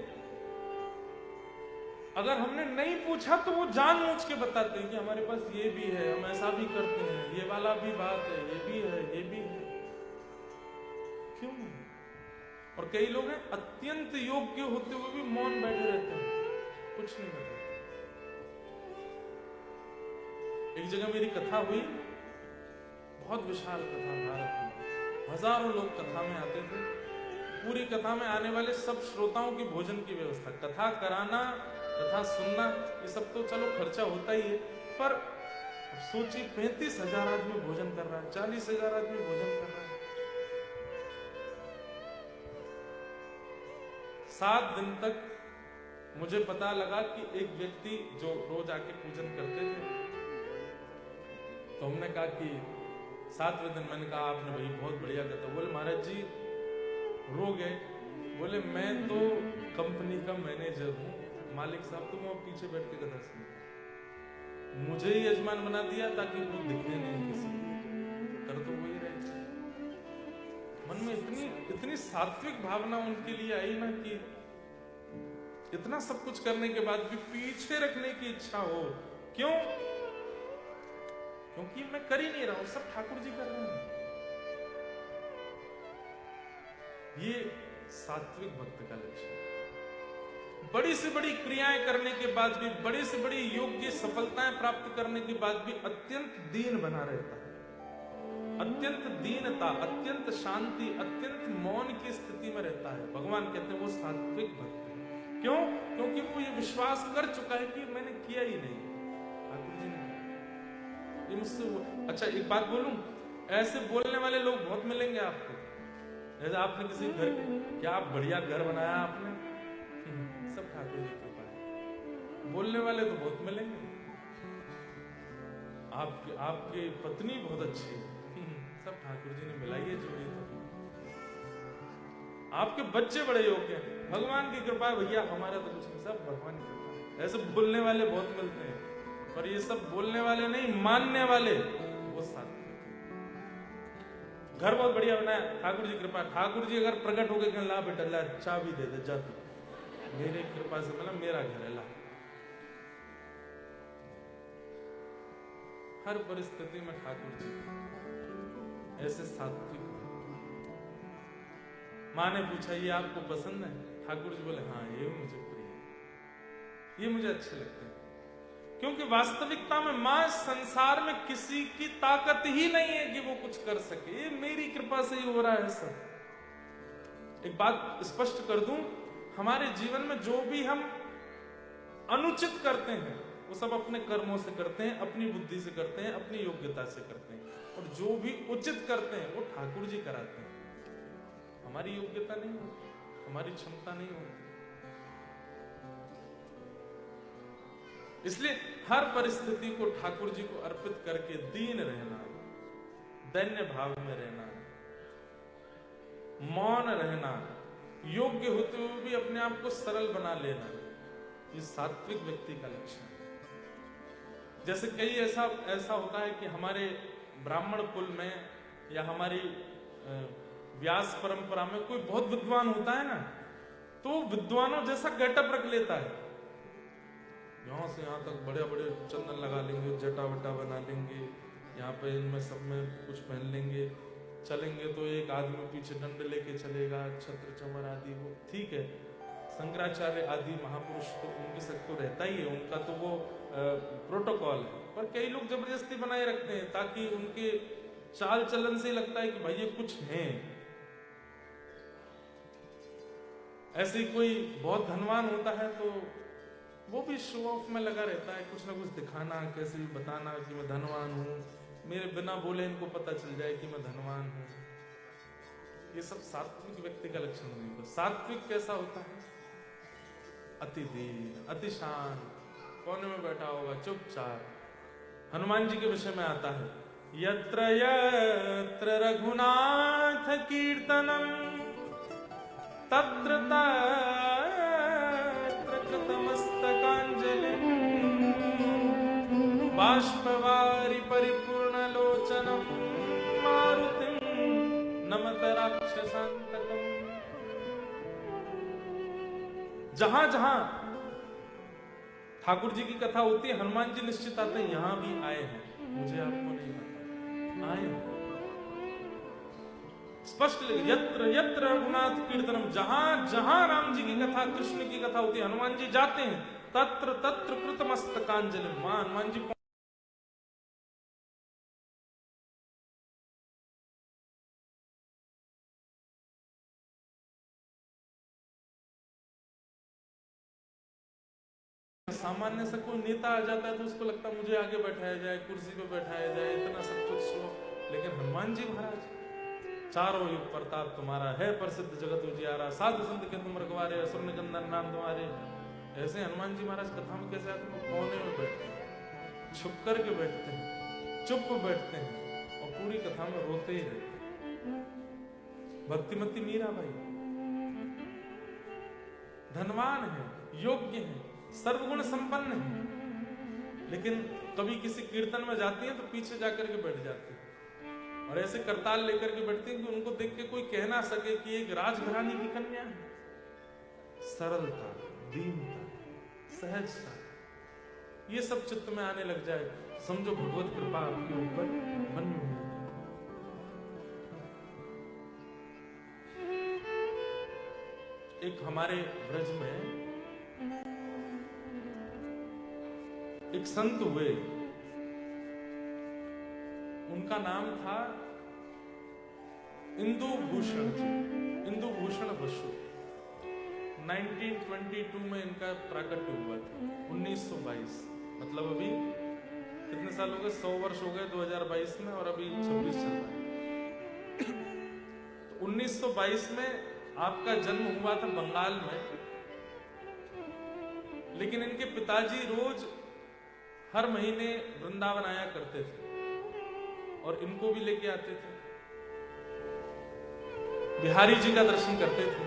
अगर हमने नहीं पूछा तो वो जानबूझ के बताते हैं कि हमारे पास ये भी है, हम ऐसा भी करते हैं, ये वाला भी बात है, ये भी है, ये भी है। क्यों? और कई लोग हैं अत्यंत योग्य होते हुए भी मौन बैठे रहते हैं, कुछ नहीं बताते। एक जगह मेरी कथा हुई, बहुत विशाल कथा, भारत में हजारों लोग कथा में आते थे। पूरी कथा में आने वाले सब श्रोताओं की भोजन की व्यवस्था, कथा कराना, कथा सुनना, ये सब तो चलो खर्चा होता ही है, पर सोचिए 35,000 आदमी भोजन कर रहा है, 40,000 आदमी भोजन कर रहा है। 7 दिन तक मुझे पता लगा कि एक व्यक्ति जो रोज आके पूजन करते थे, तो हमने कहा कि 7वें दिन मैंने कहा आपने भाई बहुत बढ़िया कथा। बोले महाराज जी रो गए, बोले मैं तो कंपनी का मैनेजर हूँ, मालिक साहब तो मैं पीछे बैठ के कथा सुन, मुझे ही यजमान बना दिया ताकि वो दिखने नहीं किसी, कर तो वही रहे। मन में इतनी सात्विक भावना उनके लिए आई ना कि इतना सब कुछ करने के बाद भी पीछे रखने की इच्छा हो। क्यों? क्योंकि मैं कर ही नहीं रहा हूं, सब ठाकुर जी कर रहे हैं। ये सात्विक भक्त का लक्षण है। बड़ी से बड़ी क्रियाएं करने के बाद भी, बड़ी से बड़ी योग्य सफलताएं प्राप्त करने के बाद भी अत्यंत दीन बना रहता है, अत्यंत दीनता, अत्यंत शांति, अत्यंत मौन की स्थिति में रहता है। भगवान कहते हैं वो सात्विक भक्त है। क्यों? क्योंकि वो ये विश्वास कर चुका है कि मैंने किया ही नहीं, ठाकुर जी ने किया, ये मुझसे। अच्छा एक बात बोलूं, ऐसे बोलने वाले लोग बहुत मिलेंगे आपको। जैसे आपने किसी घर, क्या बढ़िया घर बनाया आपने, सब ठाकुर जी की कृपा है। बोलने वाले तो बहुत मिलेंगे, आपकी पत्नी बहुत अच्छी है, सब ठाकुर जी ने मिलाई है जोड़ी। तो आपके बच्चे बड़े योग्य हैं, भगवान की कृपा है भैया, हमारा तो कुछ नहीं, सब भगवान की कृपा है। ऐसे बोलने वाले बहुत मिलते हैं, पर ये सब बोलने वाले नहीं, मानने वाले वो साथ। घर बहुत बढ़िया बनाया, ठाकुर जी कृपा। ठाकुर जी अगर प्रकट होकर कहें ला बेटा ला चाबी दे दे, जा मेरे कृपा से, मतलब मेरा घर है, ला। हर परिस्थिति में ठाकुर जी ऐसे सात्विक। माँ ने पूछा ये आपको पसंद है? ठाकुर जी बोले हाँ ये मुझे प्रिय है, ये मुझे अच्छे लगते हैं। क्योंकि वास्तविकता में माँ संसार में किसी की ताकत ही नहीं है कि वो कुछ कर सके, ये मेरी कृपा से ही हो रहा है सब। एक बात स्पष्ट कर दूं, हमारे जीवन में जो भी हम अनुचित करते हैं वो सब अपने कर्मों से करते हैं, अपनी बुद्धि से करते हैं, अपनी योग्यता से करते हैं, और जो भी उचित करते हैं वो ठाकुर जी कराते हैं। हमारी योग्यता नहीं होती, हमारी क्षमता नहीं होती। इसलिए हर परिस्थिति को ठाकुर जी को अर्पित करके दीन रहना, दैन्य भाव में रहना, मौन रहना, योग्य होते हुए भी अपने आप को सरल बना लेना, ये सात्विक व्यक्ति का लक्षण है। जैसे कई ऐसा होता है कि हमारे ब्राह्मण कुल में या हमारी व्यास परंपरा में कोई बहुत विद्वान होता है ना, तो विद्वानों जैसा गेटअप रख लेता है, यहां से यहां तक बड़े बड़े चंदन लगा लेंगे, जटा वटा बना लेंगे, यहाँ पे इनमें सब में कुछ पहन लेंगे, चलेंगे तो एक आदमी पीछे डंडे लेके चलेगा, छत्र चमर आदि, वो ठीक है। शंकराचार्य आदि महापुरुष तो उनके साथ तो रहता ही है, उनका तो वो प्रोटोकॉल है, पर कई लोग जबरदस्ती बनाए रखते हैं ताकि उनके चाल चलन से लगता है कि भाई ये कुछ है। ऐसे कोई बहुत धनवान होता है तो वो भी शो ऑफ में लगा रहता है, कुछ ना कुछ दिखाना, कैसे भी बताना कि मैं धनवान हूं, मेरे बिना बोले इनको पता चल जाए कि मैं धनवान हूं। ये सब सात्विक व्यक्ति का लक्षण नहीं होता। सात्विक कैसा होता है? अति दीन, अति शांत, कोने में बैठा होगा चुपचाप। हनुमान जी के विषय में आता है, यत्र यत्र रघुनाथ कीर्तनम तत्र तत्र कृतमस्तकांजलिं बाष्पवारि परिपूर्णलोचनं मारुतिं नमत राक्षसान्तकम्। जहां जहां ठाकुर जी की कथा होती है, हनुमान जी निश्चित आते हैं। यहां भी आए हैं, मुझे आपको नहीं पता, आए हैं। स्पष्ट यत्र यत्र रघुनाथ कीर्तनम, जहां जहां राम जी की कथा, कृष्ण की कथा होती है, हनुमान जी जाते हैं। तत्र तत्र कृतमस्तकांजलि, मां हनुमान जी सामान्य से कोई नेता आ जाता है तो उसको लगता है मुझे आगे बैठाया जाए, कुर्सी पे बैठाया जाए, इतना सब कुछ शो। लेकिन हनुमान जी महाराज, चारों युग प्रताप तुम्हारा है, प्रसिद्ध जगत उजियारा, साधु संत के तुम रखवारे, असुर निकंदन नाम तुम्हारे। ऐसे हनुमान जी महाराज कथा में कैसे आते हैं? कोने में बैठते हैं, छुप करके बैठते हैं, चुप बैठते हैं और पूरी कथा में रोते ही रहते हैं। भक्तिमती मीरा भाई धनवान है, योग्य है, सर्वगुण संपन्न है, लेकिन कभी किसी कीर्तन में जाती है तो पीछे जाकर के बैठ जाती है और ऐसे करताल लेकर के बैठती है कि उनको देख के कोई कह ना सके कि एक राजघरानी की कन्या है। सरलता, दीनता, सहजता, ये सब चित्त में आने लग जाए, समझो भगवत कृपा आपके ऊपर बनी हुई है। एक हमारे ब्रज में एक संत हुए, उनका नाम था इंदु भूषण जी, इंदु भूषण बसु। 1922 में इनका प्राकट्य हुआ था, 1922, मतलब अभी कितने साल हो गए? 100 वर्ष हो गए 2022 में, और अभी 26 चल रहा है। तो 1922 में आपका जन्म हुआ था बंगाल में, लेकिन इनके पिताजी रोज हर महीने वृंदावन आया करते थे और इनको भी लेके आते थे, बिहारी जी का दर्शन करते थे।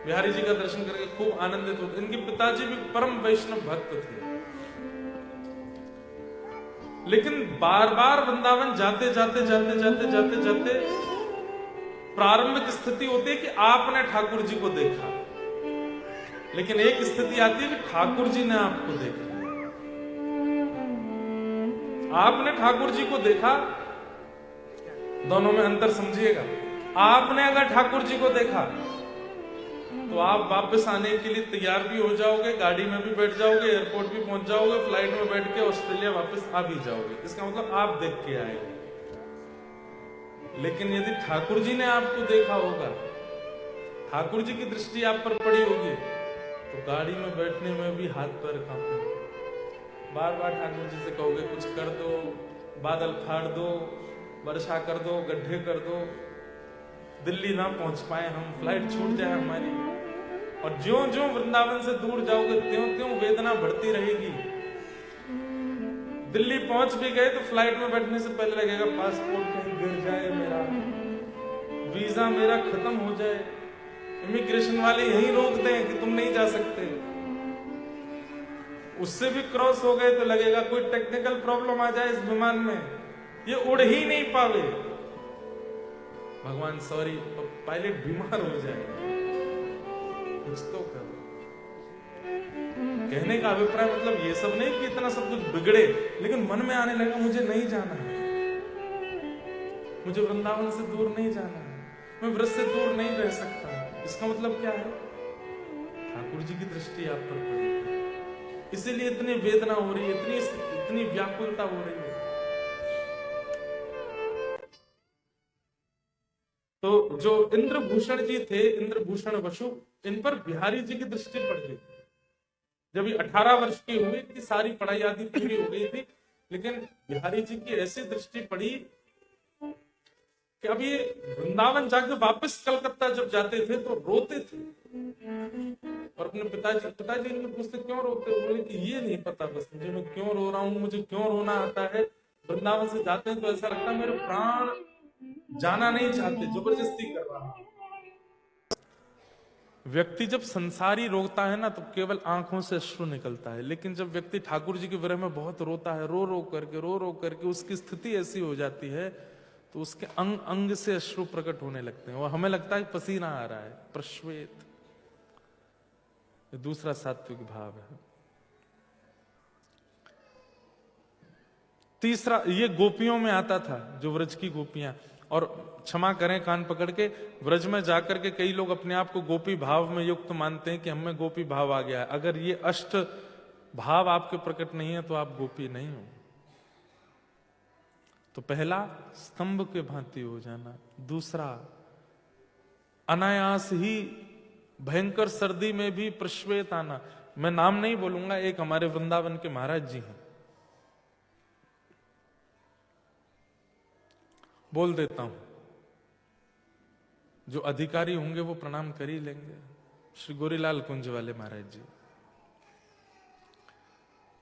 बिहारी जी का दर्शन करके खूब आनंदित होते। इनके पिताजी भी परम वैष्णव भक्त थे, लेकिन बार बार वृंदावन जाते जाते जाते जाते जाते जाते प्रारंभिक स्थिति होती है कि आपने ठाकुर जी को देखा, लेकिन एक स्थिति आती है कि ठाकुर जी ने आपको देखा। आपने ठाकुर जी को देखा, दोनों में अंतर समझिएगा। आपने अगर ठाकुर जी को देखा तो आप वापस आने के लिए तैयार भी हो जाओगे, गाड़ी में भी बैठ जाओगे, एयरपोर्ट भी पहुंच जाओगे, फ्लाइट में बैठ के ऑस्ट्रेलिया वापस आ भी जाओगे। इसका मतलब आप देख के आएंगे। लेकिन यदि ठाकुर जी ने आपको देखा होगा, ठाकुर जी की दृष्टि आप पर पड़ी होगी, तो गाड़ी में बैठने में भी हाथ पैर कांपेंगे। बार बार ठाकुर जी से कहोगे कुछ कर दो, बादल फाड़ दो, वर्षा कर दो, गड्ढे कर दो, दिल्ली ना पहुंच पाए हम, फ्लाइट छूट जाए हमारी। और ज्यों ज्यों वृंदावन से दूर जाओगे त्यों त्यों वेदना बढ़ती रहेगी। दिल्ली पहुंच भी गए तो फ्लाइट में बैठने से पहले लगेगा पासपोर्ट कहीं गिर जाए मेरा, वीजा मेरा खत्म हो जाए, इमिग्रेशन वाले यहीं रोक दें कि तुम नहीं जा सकते। उससे भी क्रॉस हो गए तो लगेगा कोई टेक्निकल प्रॉब्लम आ जाए इस विमान में, ये उड़ ही नहीं पावे, भगवान सॉरी पायलट बीमार हो जाए, कुछ तो करो। कहने का अभिप्राय मतलब ये सब नहीं कि इतना सब कुछ बिगड़े, लेकिन मन में आने लगा मुझे नहीं जाना है, मुझे वृंदावन से दूर नहीं जाना है, मैं व्रत से दूर नहीं रह सकता। इसका मतलब क्या है? ठाकुर जी की दृष्टि आप पर पड़ी, इसीलिए इतनी वेदना हो रही है, इतनी व्याकुलता हो रही है। तो जो इंद्रभूषण जी थे, इंद्रभूषण बसु, इन पर बिहारी जी की दृष्टि पड़ गई। जब ये 18 वर्ष की हुई थी, सारी पढ़ाई आदि पूरी हो गई थी, लेकिन बिहारी जी की ऐसी दृष्टि पड़ी कि अब ये वृंदावन जाके वापस कलकत्ता जब जाते थे तो रोते थे, और अपने पिताजी इनके पूछते क्यों रोते हो, बोले कि ये नहीं पता बस मुझे, मैं क्यों रो रहा हूँ, मुझे क्यों रोना आता है। वृंदावन से जाते हैं तो ऐसा लगता है मेरे प्राण जाना नहीं चाहते, जबरदस्ती कर रहा हूं। व्यक्ति जब संसारी रोता है ना तो केवल आंखों से अश्रु निकलता है, लेकिन जब व्यक्ति ठाकुर जी के विरह में बहुत रोता है, रो रो करके उसकी स्थिति ऐसी हो जाती है तो उसके अंग अंग से अश्रु प्रकट होने लगते हैं और हमें लगता है पसीना आ रहा है, प्रश्वेत। ये दूसरा सात्विक भाव है। तीसरा, ये गोपियों में आता था, जो व्रज की गोपियां, और क्षमा करें कान पकड़ के, व्रज में जाकर के कई लोग अपने आप को गोपी भाव में युक्त मानते हैं कि हमें गोपी भाव आ गया है। अगर ये अष्ट भाव आपके प्रकट नहीं है तो आप गोपी नहीं हो। तो पहला, स्तंभ के भांति हो जाना। दूसरा, अनायास ही भयंकर सर्दी में भी प्रश्वेत आना। मैं नाम नहीं बोलूंगा, एक हमारे वृंदावन के महाराज जी हैं, बोल देता हूं, जो अधिकारी होंगे वो प्रणाम कर ही लेंगे। श्री गोरीलाल कुंज वाले महाराज जी,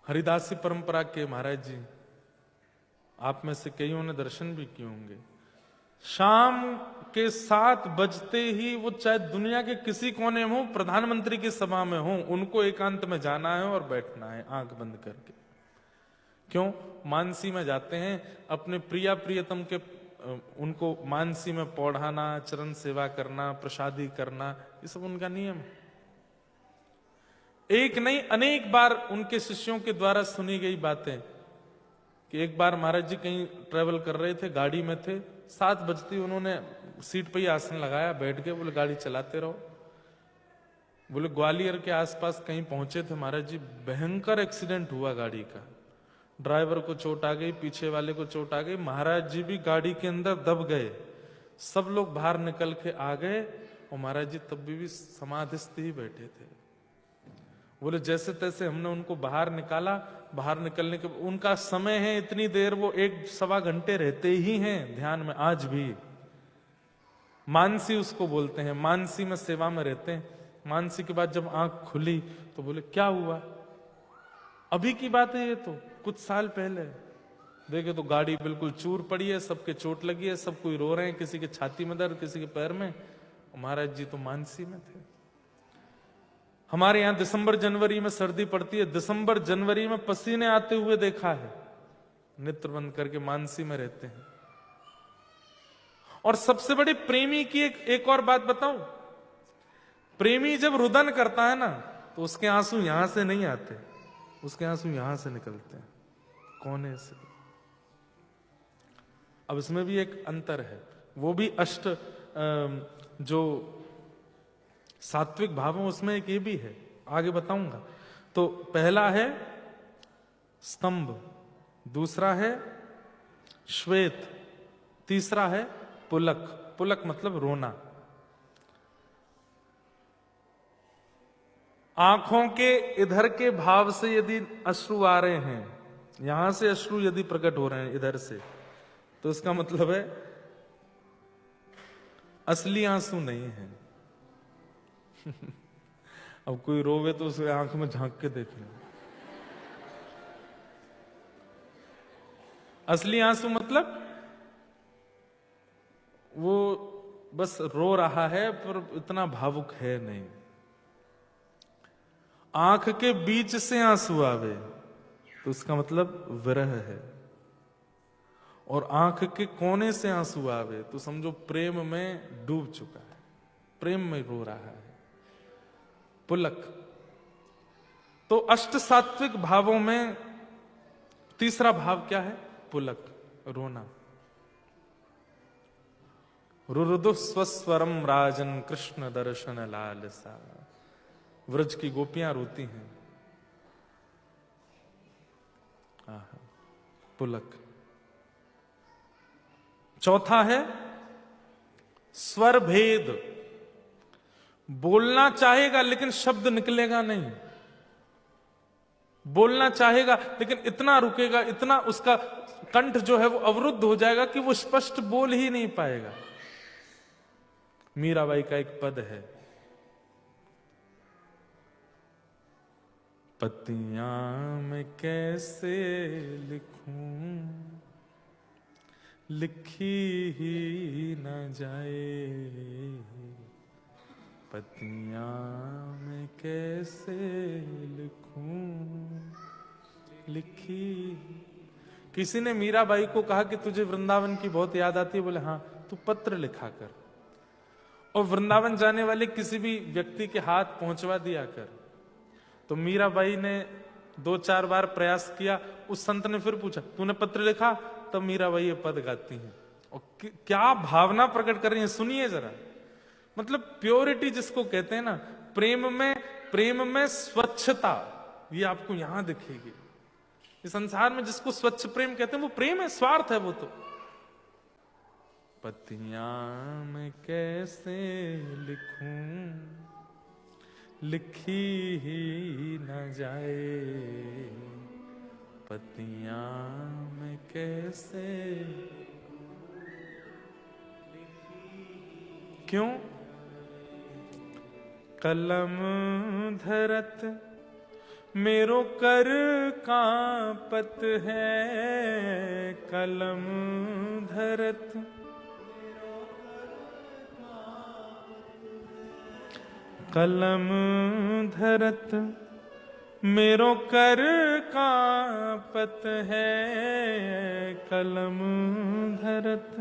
हरिदासी परंपरा के महाराज जी, आप में से कईयों ने दर्शन भी किए होंगे। शाम के 7 बजते ही वो चाहे दुनिया के किसी कोने में हो, प्रधानमंत्री की सभा में हो, उनको एकांत में जाना है और बैठना है आंख बंद करके। क्यों? मानसी में जाते हैं, अपने प्रिया प्रियतम के उनको मानसी में पौढ़ाना, चरण सेवा करना, प्रसादी करना, ये सब उनका नियम है। एक नहीं अनेक बार उनके शिष्यों के द्वारा सुनी गई बातें कि एक बार महाराज जी कहीं ट्रेवल कर रहे थे, गाड़ी में थे, 7 बजते उन्होंने सीट पे ही आसन लगाया, बैठ के बोले गाड़ी चलाते रहो। बोले ग्वालियर के आसपास कहीं पहुंचे थे महाराज जी, भयंकर एक्सीडेंट हुआ गाड़ी का, ड्राइवर को चोट आ गई, पीछे वाले को चोट आ गई, महाराज जी भी गाड़ी के अंदर दब गए। सब लोग बाहर निकल के आ गए और महाराज जी तब भी समाधिस्थ ही बैठे थे। बोले जैसे तैसे हमने उनको बाहर निकाला। बाहर निकलने के उनका समय है इतनी देर, वो 1-1.25 घंटे रहते ही हैं ध्यान में आज भी। मानसी उसको बोलते हैं, मानसी में सेवा में रहते हैं। मानसी के बाद जब आंख खुली तो बोले क्या हुआ? अभी की बात है ये तो, कुछ साल पहले। देखे तो गाड़ी बिल्कुल चूर पड़ी है, सबके चोट लगी है, सब कोई रो रहे हैं, किसी के छाती में दर्द, किसी के पैर में। महाराज जी तो मानसी में थे। हमारे यहां दिसंबर जनवरी में सर्दी पड़ती है, दिसंबर जनवरी में पसीने आते हुए देखा है। नेत्र बंद करके मानसी में रहते हैं। और सबसे बड़े प्रेमी की एक और बात बताऊं, प्रेमी जब रुदन करता है ना तो उसके आंसू यहां से नहीं आते, उसके आंसू यहां से निकलते हैं, कोने से। अब इसमें भी एक अंतर है, वो भी अष्ट जो सात्विक भाव है उसमें एक ये भी है, आगे बताऊंगा। तो पहला है स्तंभ, दूसरा है श्वेत, तीसरा है पुलक। पुलक मतलब रोना। आंखों के इधर के भाव से यदि अश्रु आ रहे हैं, यहां से अश्रु यदि प्रकट हो रहे हैं इधर से, तो इसका मतलब है असली आंसू नहीं है। अब कोई रोवे तो उसके आंख में झांक के देखें। असली आंसू मतलब वो बस रो रहा है पर इतना भावुक है नहीं। आंख के बीच से आंसू आवे तो उसका मतलब विरह है, और आंख के कोने से आंसू आवे तो समझो प्रेम में डूब चुका है, प्रेम में रो रहा है। पुलक। तो अष्ट सात्विक भावों में तीसरा भाव क्या है? पुलक, रोना। रुरुदु स्वस्वरम राजन कृष्ण दर्शन लालसा। व्रज की गोपियां रोती हैं। पुलक। चौथा है स्वर भेद। बोलना चाहेगा लेकिन शब्द निकलेगा नहीं, बोलना चाहेगा लेकिन इतना रुकेगा, इतना उसका कंठ जो है वो अवरुद्ध हो जाएगा कि वो स्पष्ट बोल ही नहीं पाएगा। मीराबाई का एक पद है, पत्तियां मैं कैसे लिखूं, लिखी ही न जाए। पत्तियां मैं कैसे लिखूं, लिखी। किसी ने मीराबाई को कहा कि तुझे वृंदावन की बहुत याद आती है। बोले हाँ, तू पत्र लिखा कर और वृंदावन जाने वाले किसी भी व्यक्ति के हाथ पहुंचवा दिया कर। तो मीराबाई ने 2-4 बार प्रयास किया। उस संत ने फिर पूछा, तूने पत्र लिखा? तब मीराबाई ये पद गाती हैं और क्या भावना प्रकट कर रही है, सुनिए जरा। मतलब प्योरिटी जिसको कहते हैं ना, प्रेम में स्वच्छता, ये आपको यहां दिखेगी। इस संसार में जिसको स्वच्छ प्रेम कहते हैं वो प्रेम है, स्वार्थ है वो तो। पत्तियां मैं कैसे लिखूं, लिखी ही न जाए। पत्तियां मैं कैसे, क्यों? कलम धरत मेरो कर कांपत है, कलम धरत कलम धरत मेरो कर कांपत है, कलम धरत।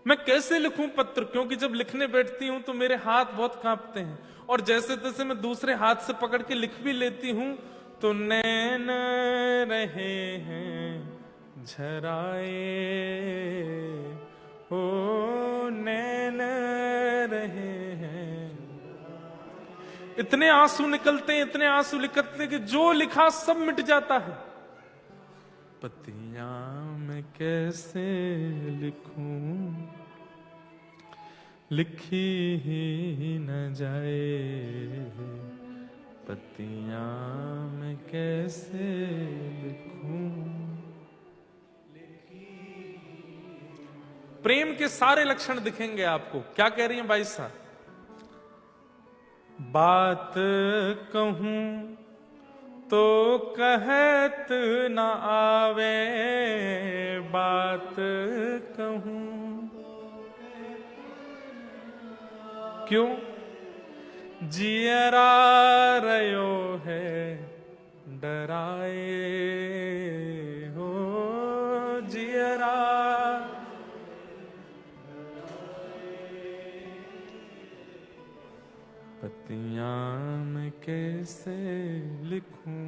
मैं कैसे लिखूं पत्र, क्योंकि जब लिखने बैठती हूं तो मेरे हाथ बहुत कांपते हैं, और जैसे तैसे मैं दूसरे हाथ से पकड़ के लिख भी लेती हूं तो नैन रहे हैं झराए, ओ नैन रहे हैं। इतने आंसू निकलते हैं, इतने आंसू निकलते हैं कि जो लिखा सब मिट जाता है। पत्तियां मैं कैसे लिखूं, लिखी ही न जाए। पत्तियां मैं कैसे लिखूं। प्रेम के सारे लक्षण दिखेंगे आपको। क्या कह रही हैं भाई साहब? बात कहूं तो कहत न आवे, बात कहूं, क्यों? जियरा रयो है डराए, हो जियरा। पत्तियां मैं कैसे लिखूं,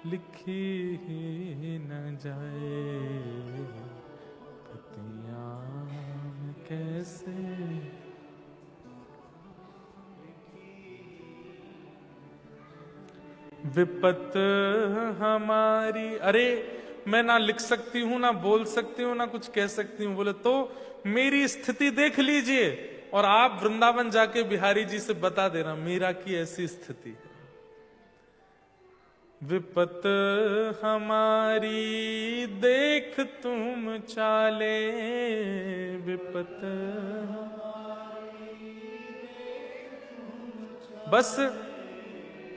लिखी ही न जाए। पत्तियां मैं कैसे, विपत हमारी। अरे मैं ना लिख सकती हूं, ना बोल सकती हूं, ना कुछ कह सकती हूं। बोले तो मेरी स्थिति देख लीजिए और आप वृंदावन जाके बिहारी जी से बता देना मीरा की ऐसी स्थिति है। विपत हमारी देख तुम चाले, विपत बस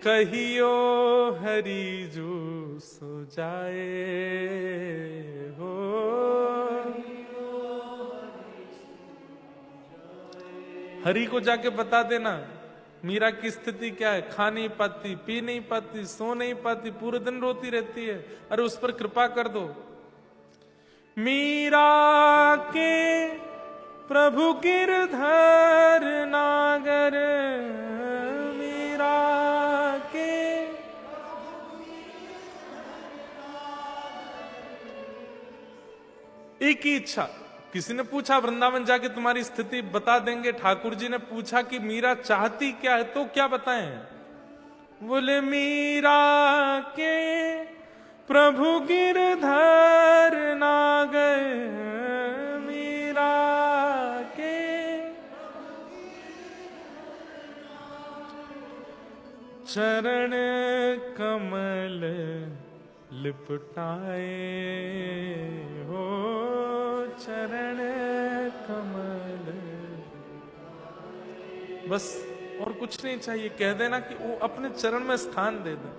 कहियो हरि जो सो जाए, हो हरि को जाके बता देना मीरा की स्थिति क्या है। खा नहीं पाती, पी नहीं पाती, सो नहीं पाती, पूरे दिन रोती रहती है। अरे उस पर कृपा कर दो। मीरा के प्रभु गिरधर नागर, मीरा के एक ही इच्छा। किसी ने पूछा वृंदावन जाके तुम्हारी स्थिति बता देंगे। ठाकुर जी ने पूछा कि मीरा चाहती क्या है, तो क्या बताएं? बोले मीरा के प्रभु गिरधर नागर, मीरा के चरण कमल लिपटाए, हो चरण कमल बस, और कुछ नहीं चाहिए। कह देना कि वो अपने चरण में स्थान दे दे।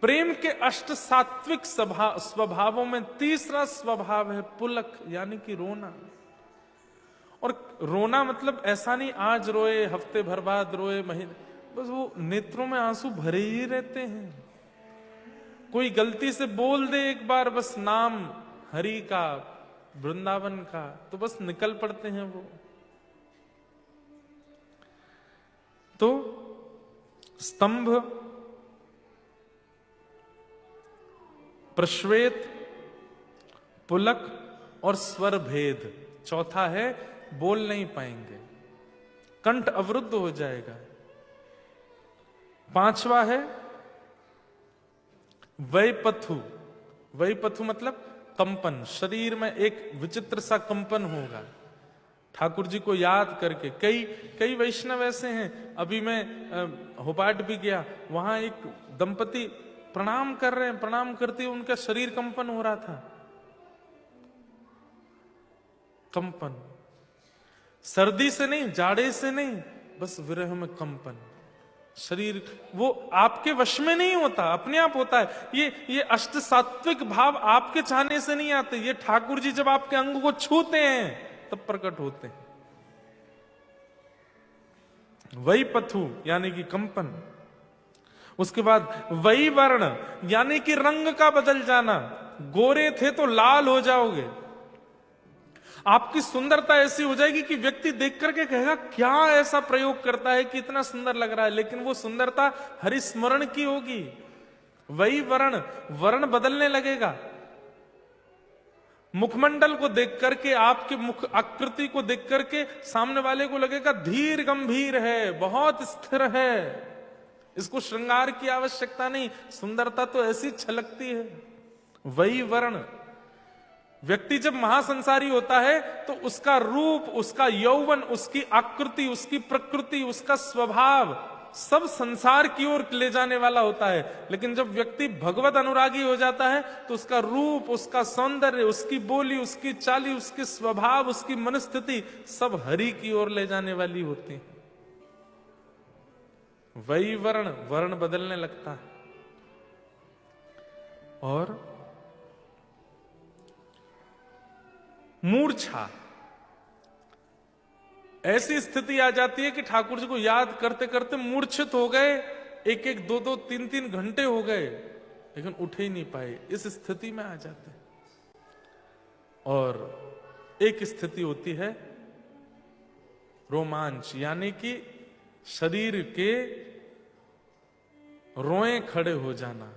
प्रेम के अष्ट सात्विक स्वभावों में तीसरा स्वभाव है पुलक, यानी कि रोना। और रोना मतलब ऐसा नहीं आज रोए, हफ्ते भर बाद रोए, महीने, बस वो नेत्रों में आंसू भरे ही रहते हैं। कोई गलती से बोल दे एक बार बस नाम हरि का, वृंदावन का, तो बस निकल पड़ते हैं वो। तो स्तंभ, प्रश्वेत, पुलक और स्वर भेद। चौथा है बोल नहीं पाएंगे, कंठ अवरुद्ध हो जाएगा। पांचवा है वैपथु। वैपथु मतलब कंपन, शरीर में एक विचित्र सा कंपन होगा ठाकुर जी को याद करके। कई वैष्णव ऐसे हैं, अभी मैं होपाट भी गया, वहां एक दंपति प्रणाम कर रहे हैं, प्रणाम करते हुए उनका शरीर कंपन हो रहा था। कंपन सर्दी से नहीं, जाड़े से नहीं, बस विरह में कंपन। शरीर वो आपके वश में नहीं होता, अपने आप होता है। ये अष्ट सात्विक भाव आपके चाहने से नहीं आते, ये ठाकुर जी जब आपके अंग को छूते हैं तब प्रकट होते हैं। वही पथु यानी कि कंपन। उसके बाद वही वर्ण यानी कि रंग का बदल जाना। गोरे थे तो लाल हो जाओगे, आपकी सुंदरता ऐसी हो जाएगी कि व्यक्ति देख करके कहेगा क्या ऐसा प्रयोग करता है कि इतना सुंदर लग रहा है, लेकिन वो सुंदरता हरिस्मरण की होगी। वही वर्ण बदलने लगेगा। मुखमंडल को देख करके, आपके मुख आकृति को देख करके सामने वाले को लगेगा धीर गंभीर है, बहुत स्थिर है, इसको श्रृंगार की आवश्यकता नहीं, सुंदरता तो ऐसी छलकती है। वही वर्ण। व्यक्ति जब महासंसारी होता है तो उसका रूप, उसका यौवन, उसकी आकृति, उसकी प्रकृति, उसका स्वभाव सब संसार की ओर ले जाने वाला होता है। लेकिन जब व्यक्ति भगवत अनुरागी हो जाता है तो उसका रूप, उसका सौंदर्य, उसकी बोली, उसकी चाली, उसके स्वभाव, उसकी मनस्थिति सब हरि की ओर ले जाने वाली होती है। वही वर्ण बदलने लगता है। और मूर्छा, ऐसी स्थिति आ जाती है कि ठाकुर जी को याद करते करते मूर्छित हो गए, एक एक दो दो तीन तीन घंटे हो गए, लेकिन उठे ही नहीं पाए। इस स्थिति में आ जाते हैं। और एक स्थिति होती है रोमांच, यानी कि शरीर के रोए खड़े हो जाना।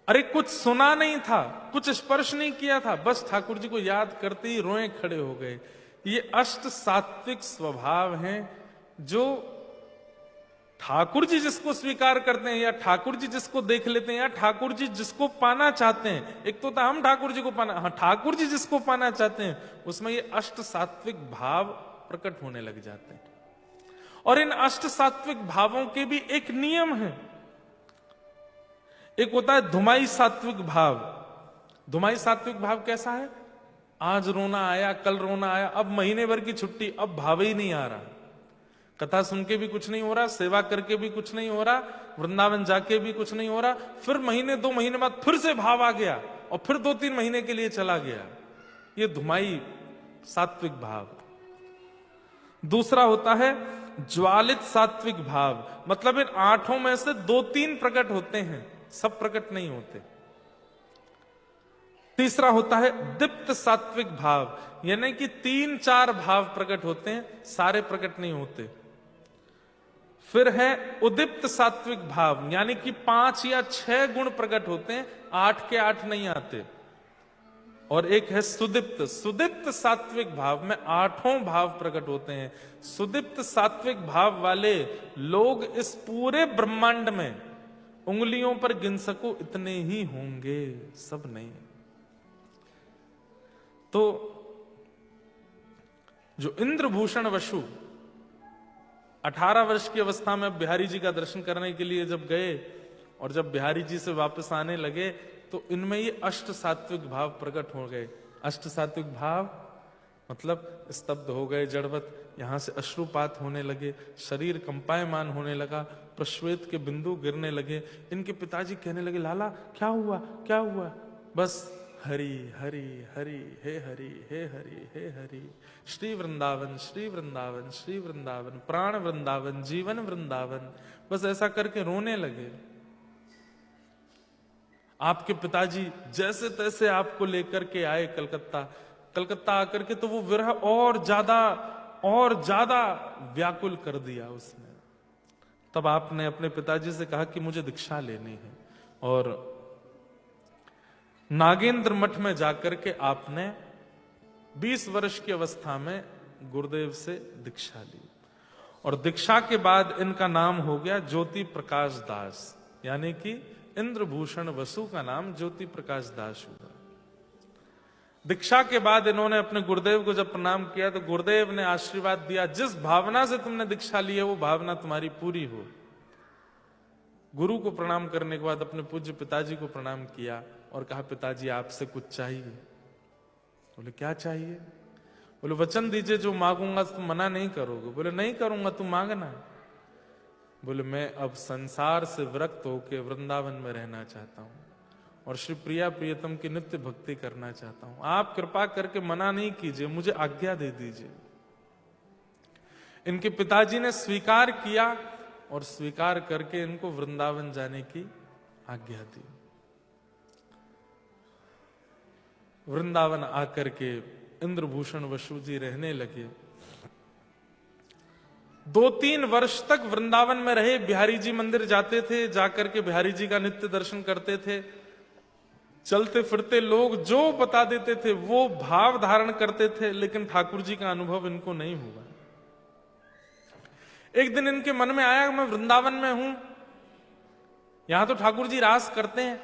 अरे कुछ सुना नहीं था, कुछ स्पर्श नहीं किया था, बस ठाकुर जी को याद करते ही रोए खड़े हो गए। ये अष्ट सात्विक स्वभाव हैं जो ठाकुर जी जिसको स्वीकार करते हैं, या ठाकुर जी जिसको देख लेते हैं, या ठाकुर जी जिसको पाना चाहते हैं। एक तो था हम ठाकुर जी को पाना, हाँ, ठाकुर जी जिसको पाना चाहते हैं उसमें ये अष्ट सात्विक भाव प्रकट होने लग जाते हैं। और इन अष्ट सात्विक भावों के भी एक नियम है। एक होता है धुमाई सात्विक भाव। धुमाई सात्विक भाव कैसा है? आज रोना आया, कल रोना आया, अब महीने भर की छुट्टी, अब भाव ही नहीं आ रहा। कथा सुन के भी कुछ नहीं हो रहा, सेवा करके भी कुछ नहीं हो रहा, वृंदावन जाके भी कुछ नहीं हो रहा, फिर महीने दो महीने बाद फिर से भाव आ गया और फिर 2-3 महीने के लिए चला गया। ये धुमाई सात्विक भाव। दूसरा होता है ज्वालित सात्विक भाव, मतलब इन 8 में से 2-3 प्रकट होते हैं, सब प्रकट नहीं होते। तीसरा होता है दीप्त सात्विक भाव, यानी कि 3-4 भाव प्रकट होते हैं, सारे प्रकट नहीं होते। फिर है उदीप्त सात्विक भाव, यानी कि 5 या 6 गुण प्रकट होते हैं, 8 के 8 नहीं आते। और एक है सुदीप्त। सुदीप्त सात्विक भाव में 8 भाव प्रकट होते हैं। सुदीप्त सात्विक भाव वाले लोग इस पूरे ब्रह्मांड में उंगलियों पर गिन सको इतने ही होंगे, सब नहीं। तो जो इंद्रभूषण वसु 18 वर्ष की अवस्था में बिहारी जी का दर्शन करने के लिए जब गए, और जब बिहारी जी से वापस आने लगे तो इनमें ये अष्ट सात्विक भाव प्रकट हो गए। अष्ट सात्विक भाव मतलब स्तब्ध हो गए जड़वत, यहां से अश्रुपात होने लगे, शरीर कंपायमान होने लगा, प्रश्वेत के बिंदु गिरने लगे। इनके पिताजी कहने लगे, लाला क्या हुआ क्या हुआ? बस हरि हरि हरि हे हरि हे हरि हे हरि, श्री वृंदावन श्री वृंदावन श्री वृंदावन, प्राण वृंदावन जीवन वृंदावन, बस ऐसा करके रोने लगे। आपके पिताजी जैसे तैसे आपको लेकर के आए कलकत्ता आकर के, तो वो विरह और ज्यादा व्याकुल कर दिया उसने। तब आपने अपने पिताजी से कहा कि मुझे दीक्षा लेनी है, और नागेंद्र मठ में जाकर के आपने 20 वर्ष की अवस्था में गुरुदेव से दीक्षा ली, और दीक्षा के बाद इनका नाम हो गया ज्योति प्रकाश दास, यानी कि इंद्रभूषण वसु का नाम ज्योति प्रकाश दास हुआ। दीक्षा के बाद इन्होंने अपने गुरुदेव को जब प्रणाम किया तो गुरुदेव ने आशीर्वाद दिया, जिस भावना से तुमने दीक्षा ली है वो भावना तुम्हारी पूरी हो। गुरु को प्रणाम करने के बाद अपने पूज्य पिताजी को प्रणाम किया और कहा, पिताजी आपसे कुछ चाहिए? बोले क्या चाहिए? बोले वचन दीजिए जो मांगूंगा तुम मना नहीं करोगे। बोले नहीं करूंगा, तुम मांगना। बोले मैं अब संसार से विरक्त होकर वृंदावन में रहना चाहता हूं और श्री प्रिया प्रियतम की नित्य भक्ति करना चाहता हूं, आप कृपा करके मना नहीं कीजिए, मुझे आज्ञा दे दीजिए। इनके पिताजी ने स्वीकार किया और स्वीकार करके इनको वृंदावन जाने की आज्ञा दी। वृंदावन आकर के इंद्रभूषण वसु जी रहने लगे। 2-3 वर्ष तक वृंदावन में रहे। बिहारी जी मंदिर जाते थे, जाकर के बिहारी जी का नित्य दर्शन करते थे। चलते फिरते लोग जो बता देते थे वो भाव धारण करते थे, लेकिन ठाकुर जी का अनुभव इनको नहीं हुआ। एक दिन इनके मन में आया, मैं वृंदावन में हूं, यहां तो ठाकुर जी रास करते हैं,